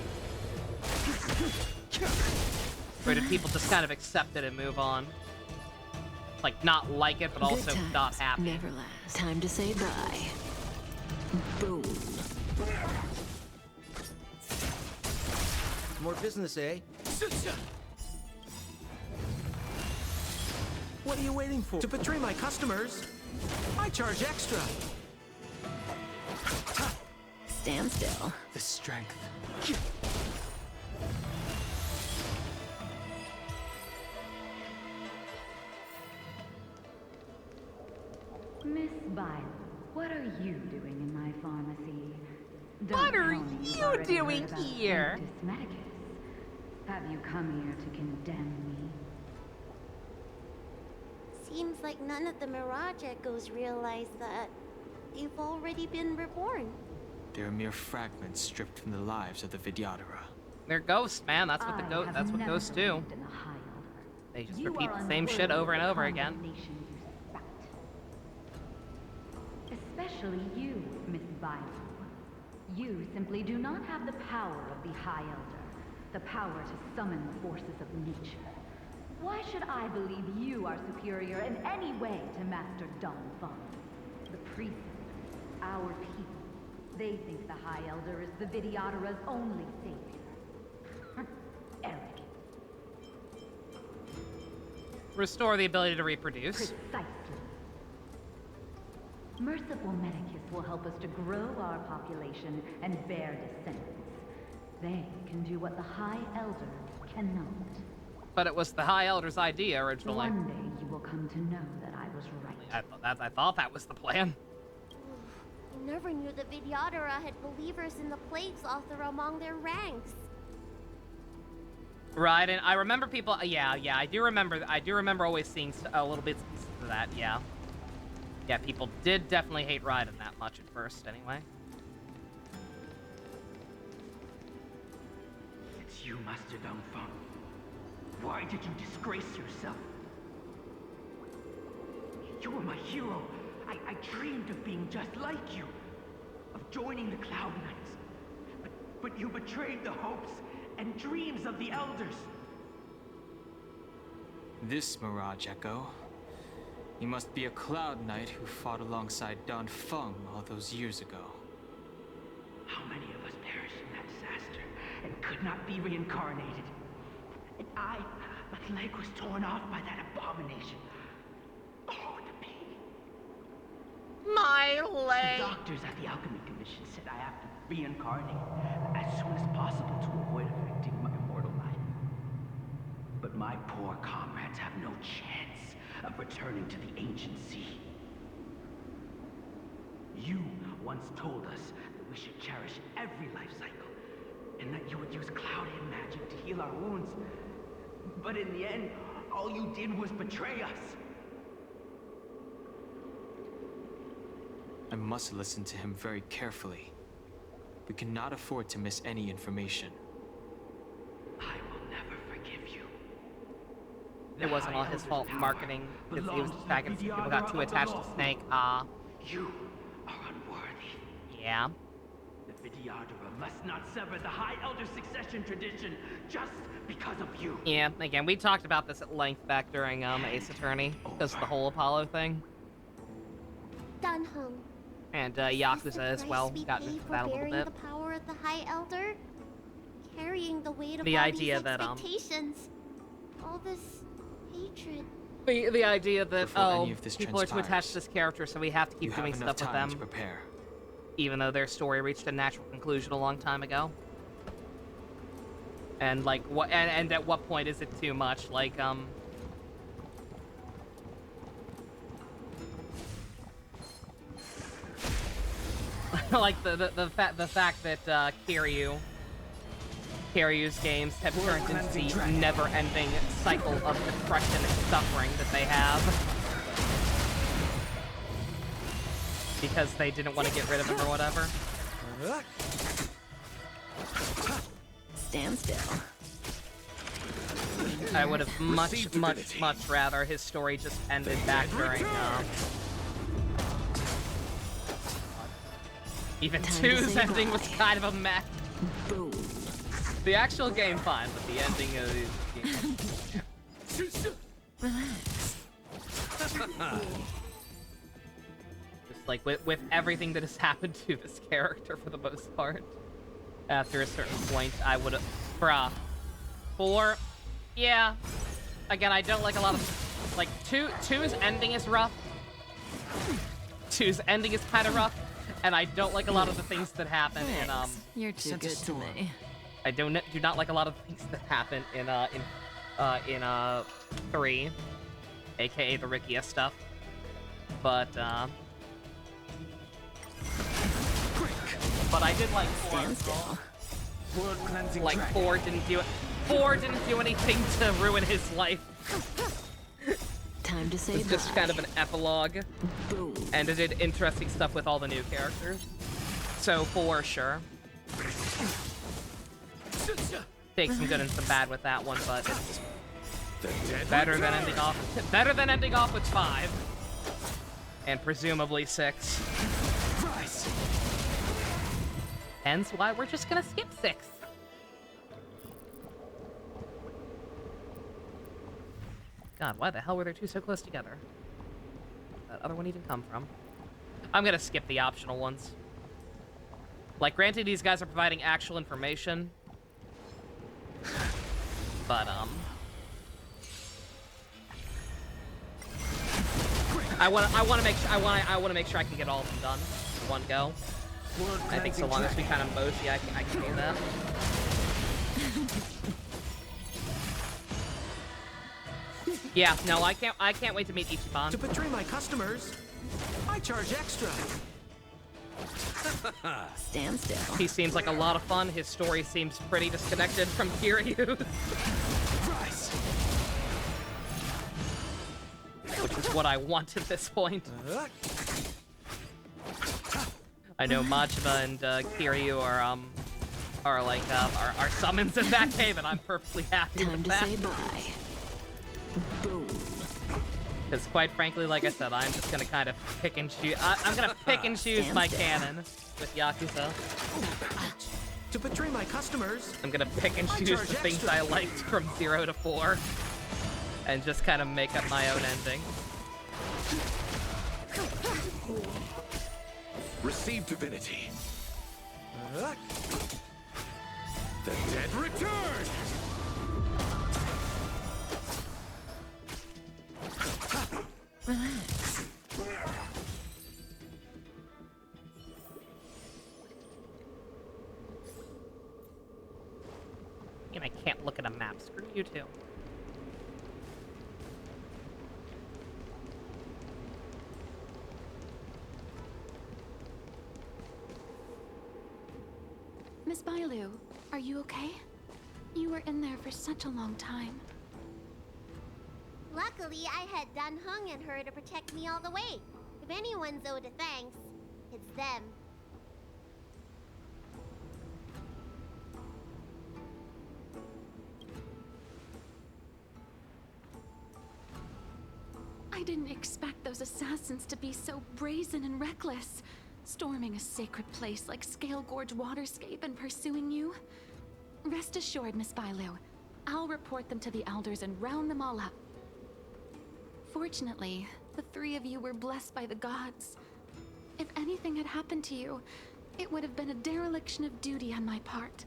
Or did people just kind of accept it and move on? Like, not like it, but also Good times not happy. never last. Time to say bye. Boom. More business, eh? What are you waiting for? To betray my customers, I charge extra. Stand still. The strength. you doing in my pharmacy? What Don't are tell me you've you already doing heard about here? Sanctus Medicus. Have you come here to condemn me? Seems like none of the Mirage Echoes realize that you've already been reborn. They're mere fragments stripped from the lives of the Vidyadhara. They're ghosts, man. That's what that's what ghosts do. They just repeat the same shit over and over again. Especially you, Miss Bailu. You simply do not have the power of the High Elder, the power to summon the forces of nature. Why should I believe you are superior in any way to Master Dong Feng? The priests, our people, they think the High Elder is the Vidyadhara's only savior. Arrogant. Restore the ability to reproduce. Precisely. Merciful Medicus will help us to grow our population and bear descendants. They can do what the High Elder cannot. But it was the High Elder's idea originally. One day you will come to know that I was right. I thought that was the plan. I never knew the Vidyadhara had believers in the Plague Author among their ranks. Right, and I remember people. Yeah, I do remember always seeing a little bit of that. Yeah. Yeah, people did definitely hate Raiden that much at first, anyway. It's you, Master Dong Feng. Why did you disgrace yourself? You were my hero. I dreamed of being just like you, of joining the Cloud Knights. But you betrayed the hopes and dreams of the Elders. This Mirage Echo. You must be a Cloud Knight who fought alongside Don Feng all those years ago. How many of us perished in that disaster and could not be reincarnated? And my leg was torn off by that abomination. Oh, the pain. My leg. The doctors at the Alchemy Commission said I have to reincarnate as soon as possible to avoid affecting my immortal life. But my poor comrades have no chance of returning to the ancient sea. You once told us that we should cherish every life cycle, and that you would use cloud-hidden magic to heal our wounds. But in the end, all you did was betray us. I must listen to him very carefully. We cannot afford to miss any information. I will never forgive you. It wasn't all his fault marketing, because he was distracted. People got too attached to Snake. You are unworthy. Yeah. The Vidyadhara must not sever the High Elder succession tradition just because of you. Yeah, again, we talked about this at length back during Ace Attorney, because of the whole Apollo thing. Dan Heng. And Yakuza as well got into that a little bit. The power of the High Elder, carrying the weight of The all idea these that expectations, all this hatred. The idea that people are too transpires, attached to this character, so we have to keep doing stuff with them, to prepare. even though their story reached a natural conclusion a long time ago. And like what? And at what point is it too much? Like like the fact that Kiryu's games have turned into the never-ending cycle of depression and suffering that they have. Because they didn't want to get rid of him or whatever. Stand still. I would have much rather his story just ended back during, even 2's ending was kind of a mess. Boom. The actual game fine, but the ending of the game. Relax. Just like with everything that has happened to this character for the most part. After a certain point, I would have... Bruh. 4... Yeah. Again, I don't like a lot of... Like, 2's ending is rough. 2's ending is kind of rough. And I don't like a lot of the things that happen in, You're too good to me. I do not like a lot of the things that happen in 3. AKA the Rikia stuff. But, but I did like 4 Stand overall. still. World cleansing Like track. 4 didn't do it. 4 didn't do anything to ruin his life. Time to say It's just bye. kind of an epilogue. Boom. And it did interesting stuff with all the new characters. So for sure. Take some good and some bad with that one, but it's better than ending off with 5. And presumably 6. Hence why we're just gonna skip 6. God, why the hell were there 2 so close together? That other one even come from? I'm gonna skip the optional ones. Like, granted, these guys are providing actual information, but I want to make sure I can get all of them done in one go. I think so long as we kind of mosey, I can do that. Yeah, no, I can't wait to meet Ichiban. To betray my customers, I charge extra. Stand still. He seems like a lot of fun. His story seems pretty disconnected from Kiryu's. Which is what I want at this point. I know Majima and Kiryu are like are summons in that game, and I'm perfectly happy Time with to that. say bye. Boom. Because quite frankly, like I said, I'm just gonna kind of pick and choose. I'm gonna pick and choose my canon with Yakuza. To betray my customers, I'm gonna pick and choose the things I liked from 0 to 4, and just kind of make up my own ending. Receive divinity. The dead return! Relax. And I can't look at a map. Screw you too. Miss Bailu, are you okay? You were in there for such a long time. Luckily, I had Dan Heng and her to protect me all the way. If anyone's owed a thanks, it's them. I didn't expect those assassins to be so brazen and reckless, storming a sacred place like Scale Gorge Waterscape and pursuing you. Rest assured, Miss Bailu, I'll report them to the elders and round them all up. Fortunately, the 3 of you were blessed by the gods. If anything had happened to you, it would have been a dereliction of duty on my part.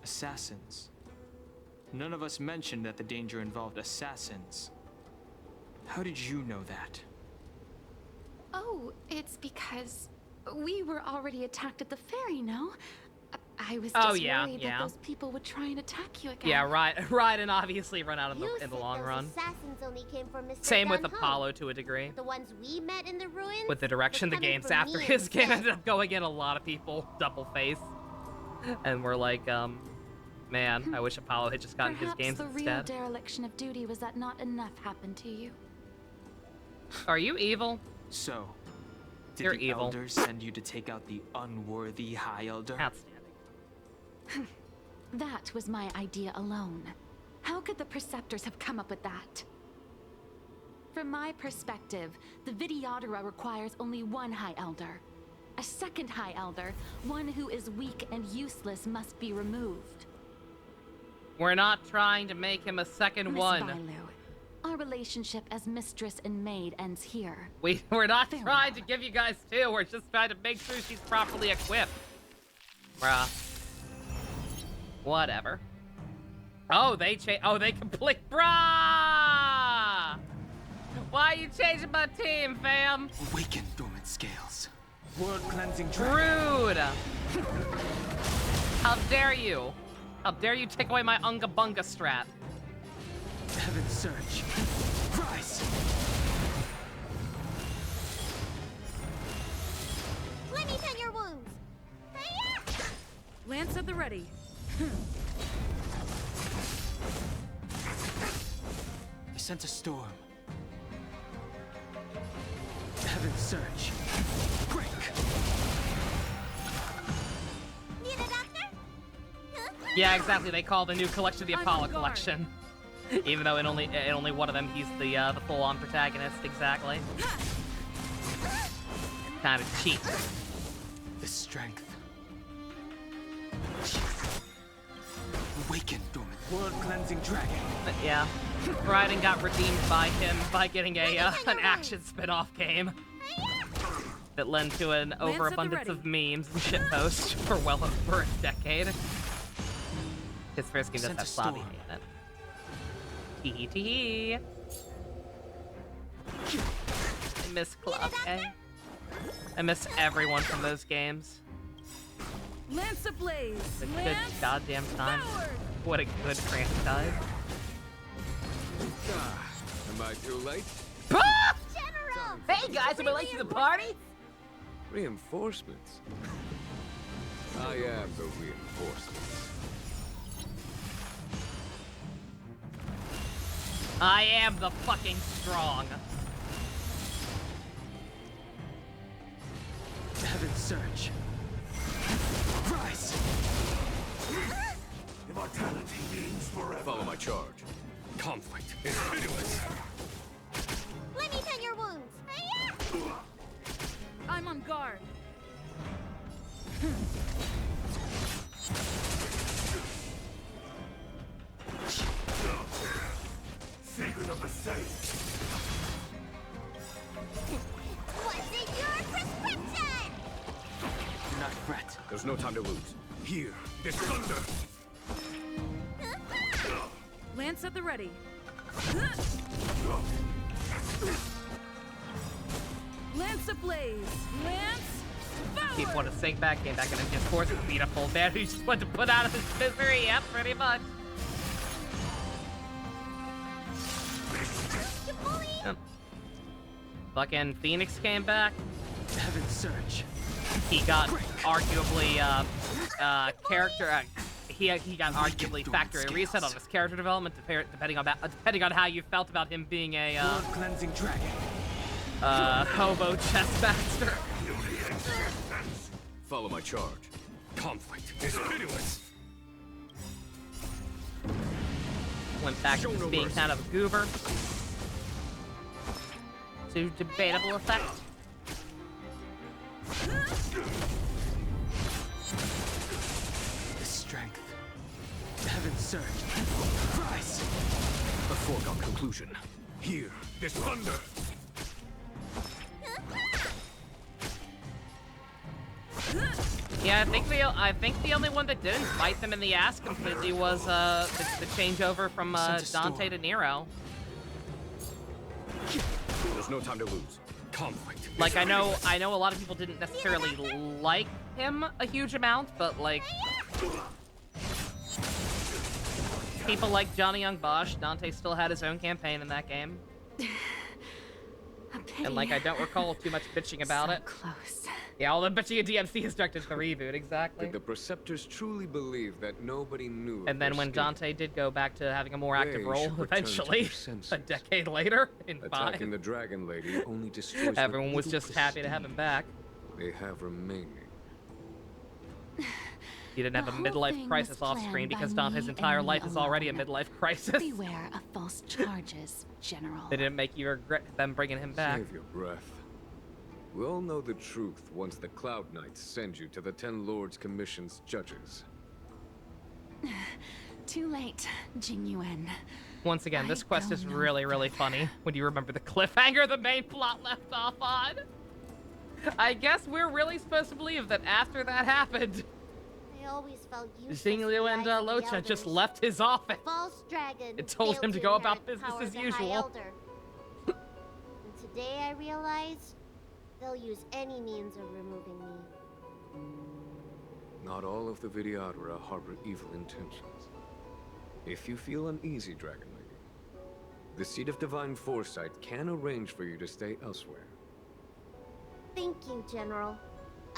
Assassins. None of us mentioned that the danger involved assassins. How did you know that? Oh, it's because we were already attacked at the ferry, no? I was just worried that those people would try and attack you again. Yeah, right, and obviously run out in the long run. Assassins only came from Mr. Same with Dan Heng. Apollo to a degree. The ones we met in the ruins. With the direction the were coming game's for after me his game instead. ended up going in, a lot of people double face, and we're like, man, I wish Apollo had just gotten his games Perhaps the instead. real dereliction of duty was that not enough happened to you. Are you evil? So, did You're the evil. elders send you to take out the unworthy High Elder? Outstanding. That was my idea alone. How could the Preceptors have come up with that? From my perspective, the Videodora requires only one High Elder. A second High Elder, one who is weak and useless, must be removed. We're not trying to make him a second Miss one. Bailu, our relationship as mistress and maid ends here. We're not Farewell. trying to give you guys 2. We're just trying to make sure she's properly equipped. Bruh. Whatever. Oh, they complete. Bruh! Why you changing my team, fam? Awaken dormant scales. world cleansing track. Rude! How dare you? How dare you take away my Unga Bunga strat? Heaven Surge. Rise! Let me tend your wounds. at the ready. I sent a storm. Heaven's Surge. Break! Need a doctor? Yeah, exactly. They call the new collection the Apollo Collection. Even though in only one of them he's the full-on protagonist, exactly. Kind of cheap. The strength. Awaken, dormant blood-cleansing dragon. But yeah, Raiden got redeemed by him by getting a an action spin-off game that led to an overabundance of memes and shitposts for well over a decade. His first game does have Slavi in it. Tee tee. I miss Clave. I miss everyone from those games. Lance ablaze. It's a good goddamn time. Forward. What a good franchise. Am I too late? General! Hey guys, am I late to the party? Reinforcements? I am the reinforcements. I am the fucking strong. Heaven's Surge. Rise! Immortality means forever. Follow my charge. Conflict is pitiless. Let me tend your wounds. I'm on guard. Secret of the saints. What's in your prescription? Do not fret. There's no time to lose. Here, this thunder. Lance at the ready. Lance ablaze. Lance He forward. wanted to sink back, came back in and just forced to beat a full man who just wanted to put out of his misery. Yep, pretty much. Yep. Fucking Phoenix came back. Heaven's Surge. He got arguably he got arguably factory reset on his character development depending on how you felt about him being a blood-cleansing dragon. hobo chess master. Follow my charge. Conflict is pitiless. Went back to just being kind of a goober. To debatable effect. The strength. Heaven's Surge. Rise! A foregone conclusion. Here, this thunder. Yeah, I think the only one that didn't bite them in the ass completely was the changeover from Dante to Nero. There's no time to lose. Conflict. Like I know a lot of people didn't necessarily like him a huge amount, but like people like Johnny Young Bosch, Dante still had his own campaign in that game. And like I don't recall too much bitching about it. Close. Yeah, all the bitching at DMC is directed to the reboot, exactly. Did the Preceptors truly believe that nobody knew? And then when Dante did go back to having a more active role, eventually, a decade later, in 5, attacking the Dragon Lady only destroys. everyone was just happy to have him back. They have remaining. He didn't have a midlife crisis off screen because Dante's entire life is already a midlife crisis. Beware of false charges, General. They didn't make you regret them bringing him back. Save your breath. We all know the truth once the Cloud Knights send you to the 10 Lords Commission's judges. Too late, Jing Yuan. Once again, this quest is really, really funny when you remember the cliffhanger the main plot left off on. I guess we're really supposed to believe that after that happened, I always felt useless. Xingliu and Locha just left his office. False dragon. It told failed him to go about inherit business power as of the High usual. Elder. And today I realized they'll use any means of removing me. Not all of the Vidyadhara harbor evil intentions. If you feel uneasy, Dragon Lady, the Seat of Divine Foresight can arrange for you to stay elsewhere. Thank you, General.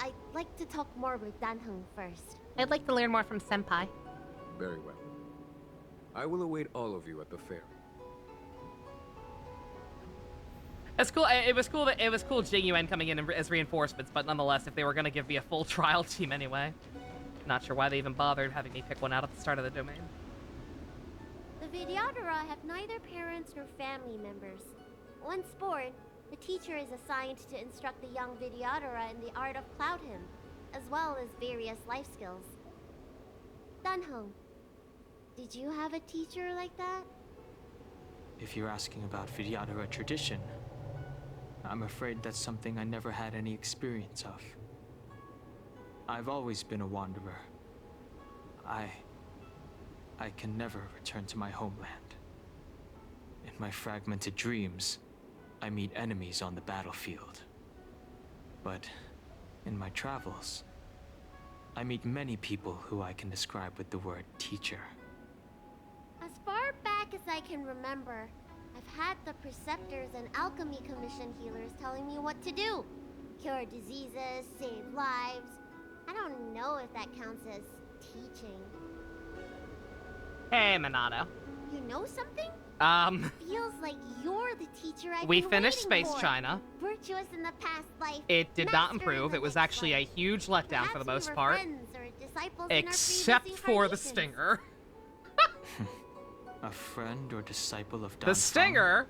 I'd like to talk more with Danheng first. I'd like to learn more from Senpai. Very well. I will await all of you at the ferry. It's cool. It was cool Jing Yuan coming in as reinforcements, but nonetheless, if they were gonna give me a full trial team anyway, not sure why they even bothered having me pick one out at the start of the domain. The Vidyadhara have neither parents nor family members. Once born, the teacher is assigned to instruct the young Vidyadhara in the art of Cloud Hymn, as well as various life skills. Danheng, did you have a teacher like that? If you're asking about Vidyadhara tradition, I'm afraid that's something I never had any experience of. I've always been a wanderer. I can never return to my homeland. In my fragmented dreams, I meet enemies on the battlefield. But in my travels, I meet many people who I can describe with the word teacher. As far back as I can remember, I've had the preceptors and alchemy commission healers telling me what to do. Cure diseases, save lives. I don't know if that counts as teaching. Hey, Minato. You know something? Feels like you're the teacher I've we been finished waiting Space for. China. Virtuous in the past life. It did not improve. It was actually a huge letdown for the most part. Except for the stinger. A friend or disciple of The stinger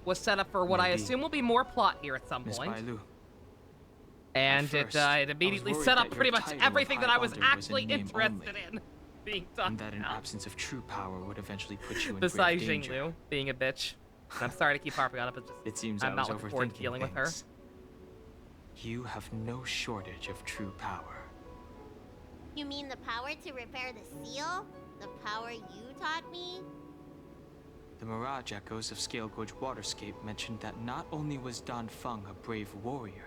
was set up for what I assume will be more plot here at some point. And it immediately set up pretty much everything that I was actually interested in being done. And that an absence of true power would eventually put you in Besides grave danger. Jinglu being a bitch. I'm sorry to keep harping on it, but just It seems I'm I not was looking forward to overthinking dealing with her. things. You have no shortage of true power. You mean the power to repair the seal? The power you taught me? The Mirage Echoes of Scale Gorge Waterscape mentioned that not only was Dan Feng a brave warrior,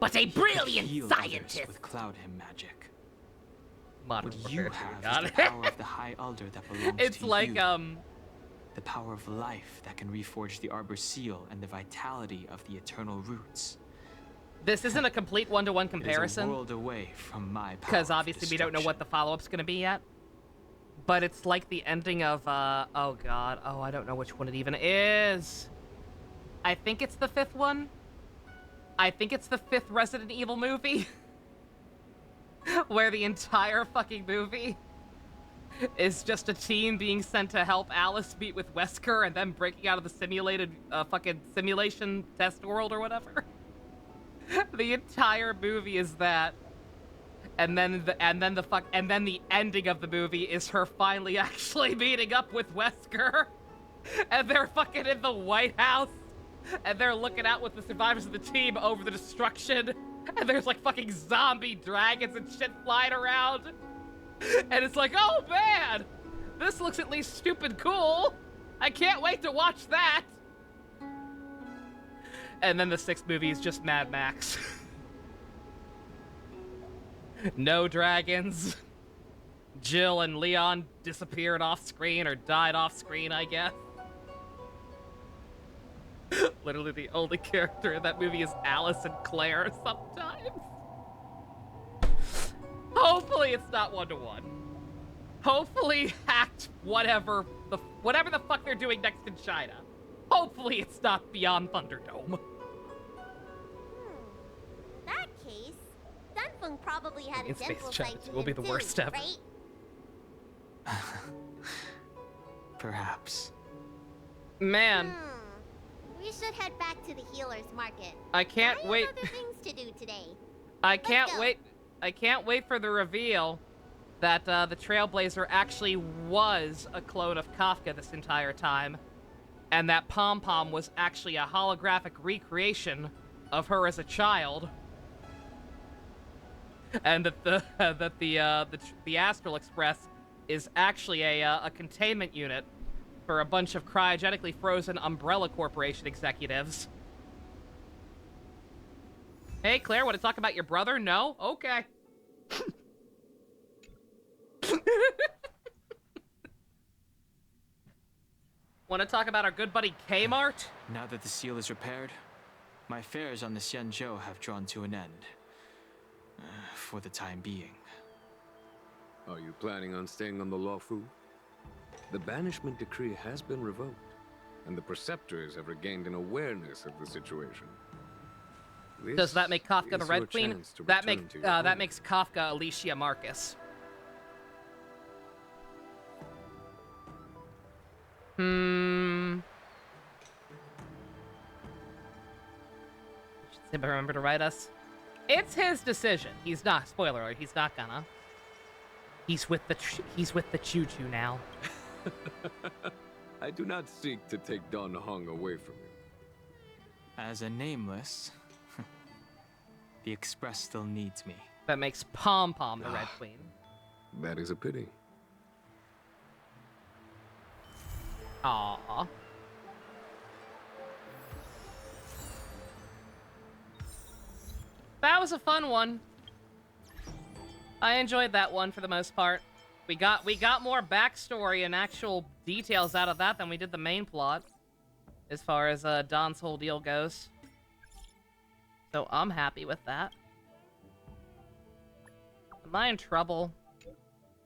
but a he could brilliant heal scientist others with Cloud Hymn magic. Modern What you warfare, have got is it. the power of the High Elder that belongs It's to like, you. The power of life that can reforge the Arbor Seal and the vitality of the Eternal Roots. This isn't a complete one-to-one It is comparison. a world away from my power. Because obviously we don't know what the follow-up's gonna be yet. But it's like the ending of, oh god, oh, I don't know which one it even is. I think it's the 5th one. I think it's the 5th Resident Evil movie. Where the entire fucking movie is just a team being sent to help Alice meet with Wesker and then breaking out of the simulated, fucking simulation test world or whatever. The entire movie is that. And then the ending of the movie is her finally actually meeting up with Wesker. And they're fucking in the White House. And they're looking out with the survivors of the team over the destruction. And there's like fucking zombie dragons and shit flying around. And it's like, oh man! This looks at least stupid cool. I can't wait to watch that. And then the 6th movie is just Mad Max. No dragons. Jill and Leon disappeared off screen or died off screen, I guess. Literally the only character in that movie is Alice and Claire sometimes. Hopefully it's not one-to-one. Hopefully act whatever the fuck they're doing next in China. Hopefully it's not Beyond Thunderdome. That case, Dunfeng probably had a In Space dental China site to will be him the too, worst ever. right? Perhaps. Man. We should head back to the healer's market. I can't wait. Other things to do today. I can't wait for the reveal that the Trailblazer actually was a clone of Kafka this entire time, and that Pom Pom was actually a holographic recreation of her as a child, and that the Astral Express is actually a containment unit for a bunch of cryogenically frozen Umbrella Corporation executives. Hey, Claire, want to talk about your brother? No? Okay. Want to talk about our good buddy Kmart? Now that the seal is repaired, my affairs on the Xianzhou have drawn to an end. for the time being. Are you planning on staying on the Lawfu? The banishment decree has been revoked, and the Preceptors have regained an awareness of the situation. Does that make Kafka the is Red your Queen? chance to That return to your that home. makes Kafka Alicia Marcus. Should Simba remember to write us? It's his decision. He's not. Spoiler alert. He's not gonna. He's with the choo-choo now. I do not seek to take Don Heng away from you. As a nameless, the Express still needs me. That makes Pom Pom the Red Queen. That is a pity. Aww. That was a fun one. I enjoyed that one for the most part. We got more backstory and actual details out of that than we did the main plot, as far as Don's whole deal goes. So I'm happy with that. Am I in trouble?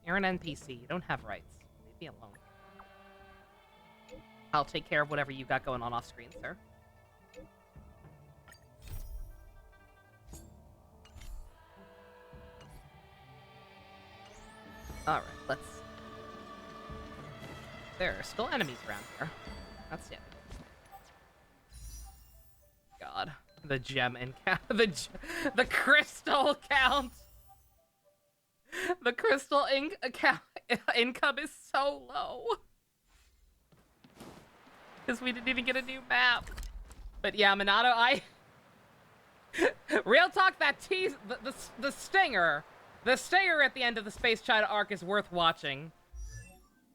You're an NPC. You don't have rights. Leave me alone. I'll take care of whatever you got going on off screen, sir. Alright, let's... There are still enemies around here. That's it. God. The gem encounter. The crystal count! The crystal income is so low. Because we didn't even get a new map. But yeah, Minato, Real talk, that tease... The stinger... The stinger at the end of the Space China arc is worth watching.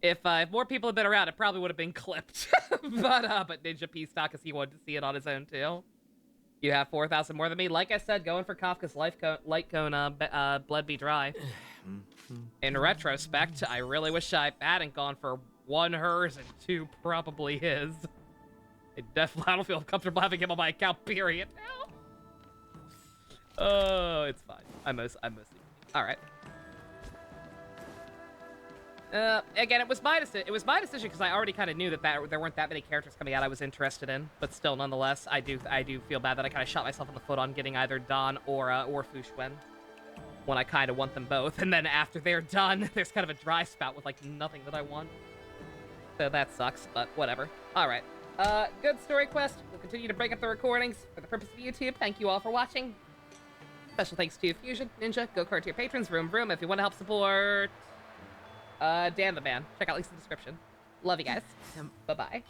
If more people had been around, it probably would have been clipped. but Ninja P stock, because he wanted to see it on his own too. You have 4,000 more than me. Like I said, going for Kafka's light cone, Blood Be Dry. In retrospect, I really wish I hadn't gone for 1 hers and 2 probably his. I don't feel comfortable having him on my account, period, now. Oh, it's fine. I'm mostly... Alright. Again, it was my decision. It was my decision because I already kind of knew that there weren't that many characters coming out I was interested in. But still, nonetheless, I do feel bad that I kind of shot myself in the foot on getting either Don or Fu Xuan when I kind of want them both. And then after they're done, there's kind of a dry spout with like nothing that I want. So that sucks, but whatever. All right. Good story quest. We'll continue to break up the recordings for the purpose of YouTube. Thank you all for watching. Special thanks to Fusion, Ninja, Go-Kart to your patrons, Vroom. If you want to help support Dan the Man, check out links in the description. Love you guys. Bye-bye.